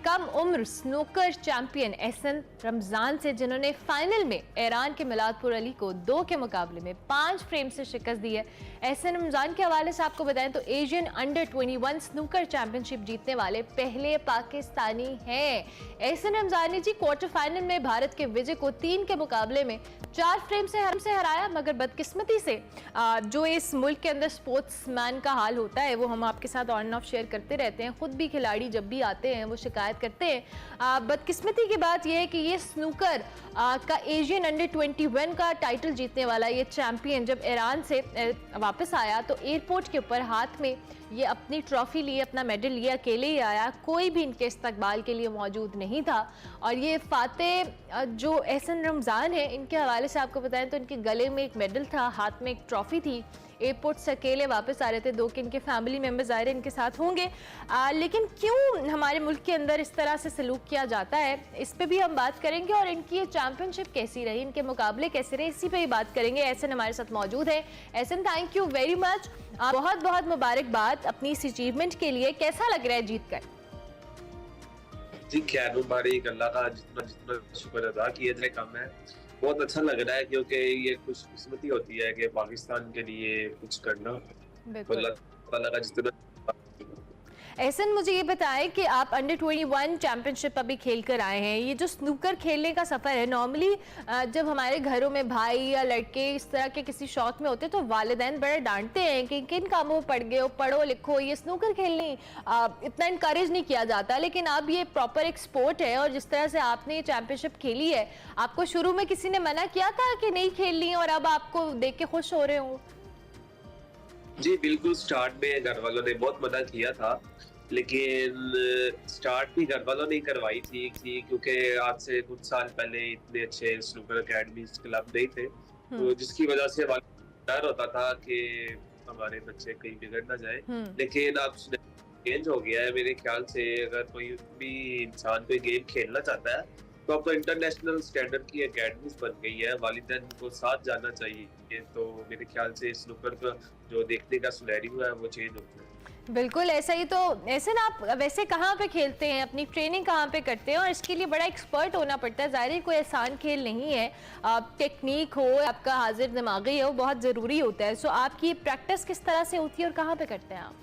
कम उम्र स्नूकर चैंपियन एहसन रमज़ान से, जिन्होंने फाइनल में ईरान के मिलादपुर अली को 2 के मुकाबले में 5 फ्रेम से शिकस्त दी है। एहसन रमज़ान के हवाले से आपको बताएं तो एशियन अंडर 21 स्नूकर चैंपियनशिप जीतने वाले पहले पाकिस्तानी हैं। एहसन रमज़ान ने जी क्वार्टर फाइनल में भारत के विजय को 3 के मुकाबले में 4 फ्रेम से हराया, मगर बदकिस्मती से जो इस मुल्क के अंदर स्पोर्ट्समैन का हाल होता है वो हम आपके साथ ऑन ऑफ शेयर करते रहते हैं। खुद भी खिलाड़ी जब भी आते हैं वो शिकायत करते हैं। बदकिस्मती की बात यह है कि ये स्नूकर का एशियन अंडर 21 का टाइटल जीतने वाला ये चैंपियन जब ईरान से वापस आया तो एयरपोर्ट के ऊपर हाथ में ये अपनी ट्रॉफी लिए, अपना मेडल लिए, अकेले ही आया, कोई भी इनके इस्तकबाल के लिए मौजूद नहीं था। और ये फातेह जो एहसन रमज़ान है, इनके हवाले से आपको बताएं तो इनके गले में एक मेडल था, हाथ में एक ट्रॉफी थी, एयरपोर्ट से अकेले वापस आ रहे थे। 2 के इनके फैमिली मेम्बर्स ज़ाहिर इनके साथ होंगे, लेकिन क्यों हमारे मुल्क के अंदर इस तरह से सलूक किया जाता है इस पे भी हम बात करेंगे और इनकी ये चैंपियनशिप कैसी रही, इनके मुकाबले कैसे रहे, इसी पे ही बात करेंगे। एहसन हमारे साथ मौजूद है। Ehsan thank you very much, बहुत बहुत मुबारकबाद अपनी इस अचीवमेंट के लिए। कैसा लग रहा है जीत कर? जी खैर मुबारक, अल्लाह का जितना शुक्र अदा किया जाए कम है। बहुत अच्छा लग रहा है क्योंकि ये खुशकिस्मती होती है कि पाकिस्तान के लिए कुछ करना। अल्लाह ताला का जितना। एहसन मुझे ये बताएं कि आप अंडर 21 चैंपियनशिप अभी खेल कर आए हैं, ये जो स्नूकर खेलने का सफ़र है, नॉर्मली जब हमारे घरों में भाई या लड़के इस तरह के किसी शौक में होते तो वालिदैन बड़े डांटते हैं कि किन कामों में पड़ गए हो, पढ़ो लिखो, ये स्नूकर खेलनी इतना इनकरेज नहीं किया जाता। लेकिन अब ये प्रॉपर एक स्पोर्ट है और जिस तरह से आपने ये चैंपियनशिप खेली है, आपको शुरू में किसी ने मना किया था कि नहीं खेलनी और अब आपको देख के खुश हो रहे हो? जी बिल्कुल, स्टार्ट में घर वालों ने बहुत मना किया था, लेकिन स्टार्ट भी घर वालों ने करवाई थी क्योंकि आज से कुछ साल पहले इतने अच्छे स्नूकर अकेडमीज क्लब नहीं थे, तो जिसकी वजह से डर होता था कि हमारे बच्चे कहीं बिगड़ ना जाए। लेकिन अब चेंज हो गया है मेरे ख्याल से। अगर कोई भी इंसान कोई गेम खेलना चाहता है तो अब तो इंटरनेशनल स्टैंडर्ड की एकेडमीज बन गई है, वालिदैन को साथ जाना चाहिए। तो मेरे ख्याल से स्नूकर का जो देखने का सिनेरियो है वो चेंज होता है। बिल्कुल ऐसा ही। तो ऐसे ना आप वैसे कहाँ पे खेलते हैं, अपनी ट्रेनिंग कहाँ पे करते हैं? और इसके लिए बड़ा एक्सपर्ट होना पड़ता है, ज़ाहिर कोई आसान खेल नहीं है। टेक्निक हो, आपका हाजिर दिमागी हो, बहुत ज़रूरी होता है। सो आपकी प्रैक्टिस किस तरह से होती है और कहाँ पे करते हैं आप?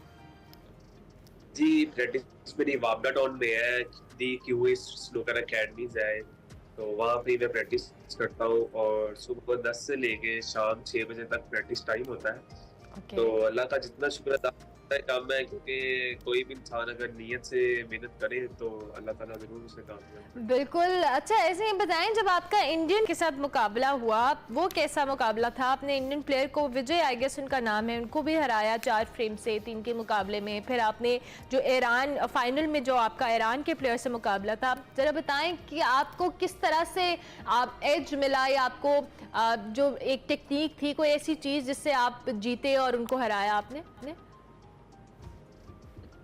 जी, प्रैक्टिस मेरी वापडा टाउन में है, दी क्यू स्नूकर अकेडमीज है, तो वहाँ पे मैं प्रैक्टिस करता हूँ और सुबह 10 से लेके शाम 6 बजे तक प्रैक्टिस टाइम होता है। तो अल्लाह का जितना शुक्र अदा काम है, क्योंकि कोई भी इंसान अगर नियत से मेहनत करे तो अल्लाह ताला जरूर उसे काम करे। बिल्कुल। अच्छा, ऐसे ही बताएं, जब आपका इंडियन के साथ मुकाबला हुआ वो कैसा मुकाबला था? आपने इंडियन प्लेयर को, विजय आई गेस उनका नाम है, उनको भी हराया 4 फ्रेम से 3 के मुकाबले में। फिर आपने जो ईरान फाइनल में जो आपका ईरान के प्लेयर से मुकाबला था, ज़रा बताएं कि आपको किस तरह से आप एज मिला या आपको जो एक टेक्निक थी, कोई ऐसी चीज़ जिससे आप जीते और उनको हराया आपने?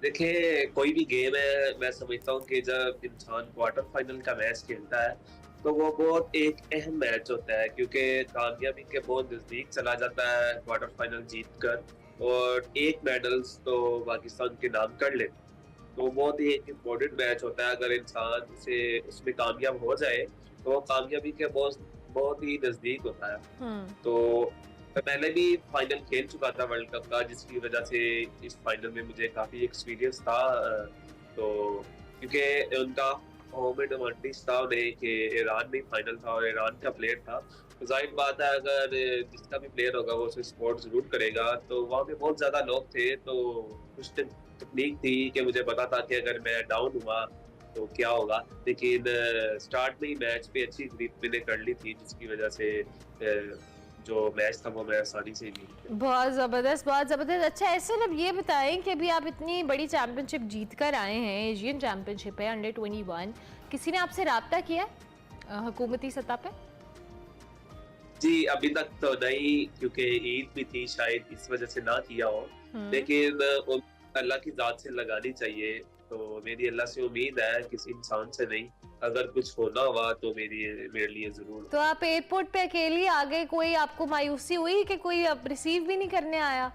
देखिए, कोई भी गेम है, मैं समझता हूँ कि जब इंसान क्वार्टर फाइनल का मैच खेलता है तो वो बहुत एक अहम मैच होता है, क्योंकि कामयाबी के बहुत नजदीक चला जाता है क्वार्टर फाइनल जीतकर, और एक मेडल्स तो पाकिस्तान के नाम कर ले। तो बहुत ही एक इम्पोर्टेंट मैच होता है। अगर इंसान से उसमें कामयाब हो जाए तो वो कामयाबी के बहुत ही नजदीक होता है। तो मैं पहले भी फाइनल खेल चुका था वर्ल्ड कप का, जिसकी वजह से इस फाइनल में मुझे काफी एक्सपीरियंस था। तो क्योंकि उनका होम एडवांटेज था उन्हें कि ईरान में फाइनल था और ईरान का प्लेयर था, तो जाहिर बात है अगर जिसका भी प्लेयर होगा वो उसे सपोर्ट जरूर करेगा। तो वहाँ पे बहुत ज्यादा लोग थे, तो कुछ टेक्निक थी कि मुझे पता था कि अगर मैं डाउन हुआ तो क्या होगा। लेकिन स्टार्ट में ही मैच पे अच्छी ग्रिप मैंने कर ली थी, जिसकी वजह से जो मैच था वो मैं आसानी से जीत। बहुत ज़बरदस्त, बहुत ज़बरदस्त। अच्छा, ऐसे अब ये बताएं कि अभी आप इतनी बड़ी चैम्पियनशिप जीत कर आए हैं, एशियन चैम्पियनशिप है अंडर 21, किसी ने आपसे रब्ता किया हुकूमती सतह पे? जी अभी तक तो नहीं, क्योंकि ईद भी थी, शायद इस वजह से ना किया हो। लेकिन अल्लाह की जात से लगानी चाहिए, तो मेरी अल्लाह से उम्मीद है, किसी इंसान से नहीं। अगर कुछ होना हुआ तो मेरे लिए जरूर। तो आप एयरपोर्ट पे अकेली आ गए, कोई आपको मायूसी हुई कि कोई अब रिसीव भी नहीं करने आया?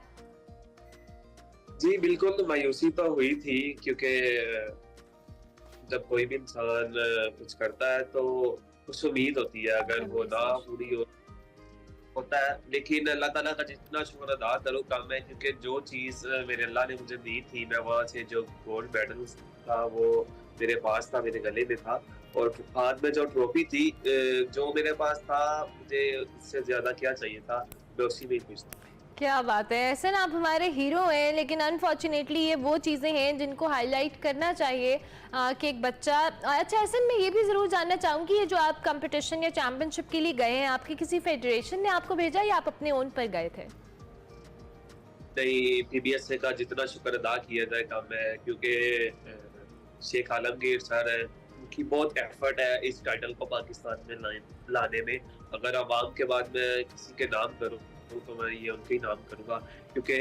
जी बिल्कुल, तो मायूसी तो हुई थी, क्योंकि जब कोई भी इंसान कुछ करता है तो कुछ उम्मीद होती है, अगर वो ना पूरी होता है। लेकिन अल्लाह ताला का जितना शुक्र अदा करो कम है, क्योंकि जो चीज़ मेरे अल्लाह ने मुझे दी थी, मैं वहाँ से जो गोल्ड मेडल था वो मेरे पास था, मेरे गले में था, और हाथ में जो ट्रॉफी थी जो मेरे पास था, मुझे इससे ज्यादा क्या चाहिए था, मैं उसी में ही खुश था। क्या बात है। ऐसे ना आप हमारे हीरो हैं, लेकिन अनफॉर्चुनेटली ये वो चीज़ें हैं जिनको हाईलाइट करना चाहिए कि एक बच्चा। अच्छा, ऐसे मैं ये भी ज़रूर जानना चाहूँगी, ये जो आप कंपटीशन या चैम्पियनशिप के लिए गए हैं, आपकी किसी फेडरेशन ने आपको भेजा या आप अपने ओन पर गए थे? नहीं, PBSA का जितना शुक्र अदा किया जाए कम है, क्योंकि शेख आलमगीर सर है, उनकी बहुत एफर्ट है इस टाइटल को पाकिस्तान में लाने में। अगर अवाम के बाद में किसी के नाम करूँ तो मैं ये उनके ही नाम करूँगा, क्योंकि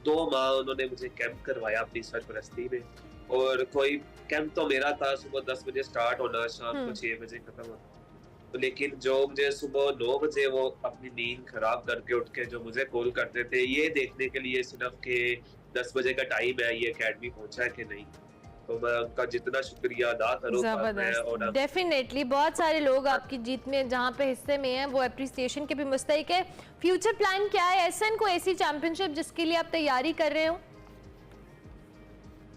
2 माह उन्होंने मुझे कैंप करवाया अपनी सरपरस्ती में, और कोई कैंप तो मेरा था सुबह 10 बजे स्टार्ट होना, शाम को 6 बजे खत्म होना। तो लेकिन जो मुझे सुबह 9 बजे वो अपनी नींद खराब करके उठ के जो मुझे कॉल करते थे, ये देखने के लिए सिर्फ कि 10 बजे का टाइम है, ये अकेडमी पहुंचा है कि नहीं, तो मैं उनका जितना शुक्रिया अदा करूँ। जबरदस्त, डेफिनेटली बहुत सारे लोग आपकी जीत में जहाँ पे हिस्से में हैं वो अप्रिसिएशन के भी मुस्तहिक है। फ्यूचर प्लान क्या है? एसएन को ऐसी चैंपियनशिप जिसके लिए आप तैयारी कर रहे हो?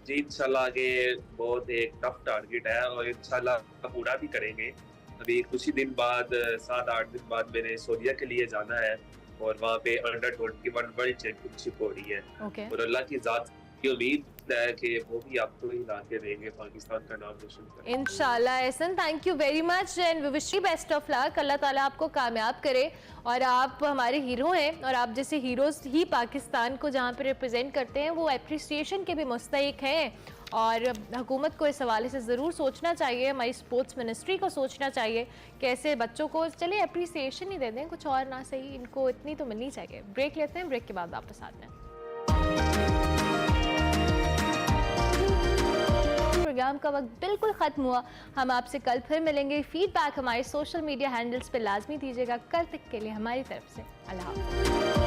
जी इंशाल्लाह आगे बहुत एक टफ टारगेट है और इंशाल्लाह पूरा भी करेंगे। अभी कुछ ही दिन बाद 7-8 दिन बाद मैंने सऊदीया के लिए जाना है और वहाँ पे अंडर 21 वर्ल्ड चैंपियनशिप हो रही है और अल्लाह की जात की उम्मीद है कि वो भी आपको ही ला के देंगे, पाकिस्तान का नाम रोशन करेंगे इंशाल्लाह। Ehsan, thank you very much and we wish you best of luck. अल्लाह ताला आपको कामयाब करे और आप हमारे हीरो हैं और आप जैसे हीरोज ही पाकिस्तान को जहाँ पे रिप्रेजेंट करते हैं वो अप्रिसिएशन के भी मुस्तहिक हैं और हुकूमत को इस हवाले से ज़रूर सोचना चाहिए, हमारी स्पोर्ट्स मिनिस्ट्री को सोचना चाहिए कि ऐसे बच्चों को चले अप्रिसिएशन ही दे दें, कुछ और ना सही, इनको इतनी तो मिलनी चाहिए। ब्रेक लेते हैं, ब्रेक के बाद वापस आते हैं। प्रोग्राम का वक्त बिल्कुल ख़त्म हुआ, हम आपसे कल फिर मिलेंगे। फीडबैक हमारे सोशल मीडिया हैंडल्स पे लाजमी दीजिएगा। कल तक के लिए हमारी तरफ से अल्लाह हाफ़िज़।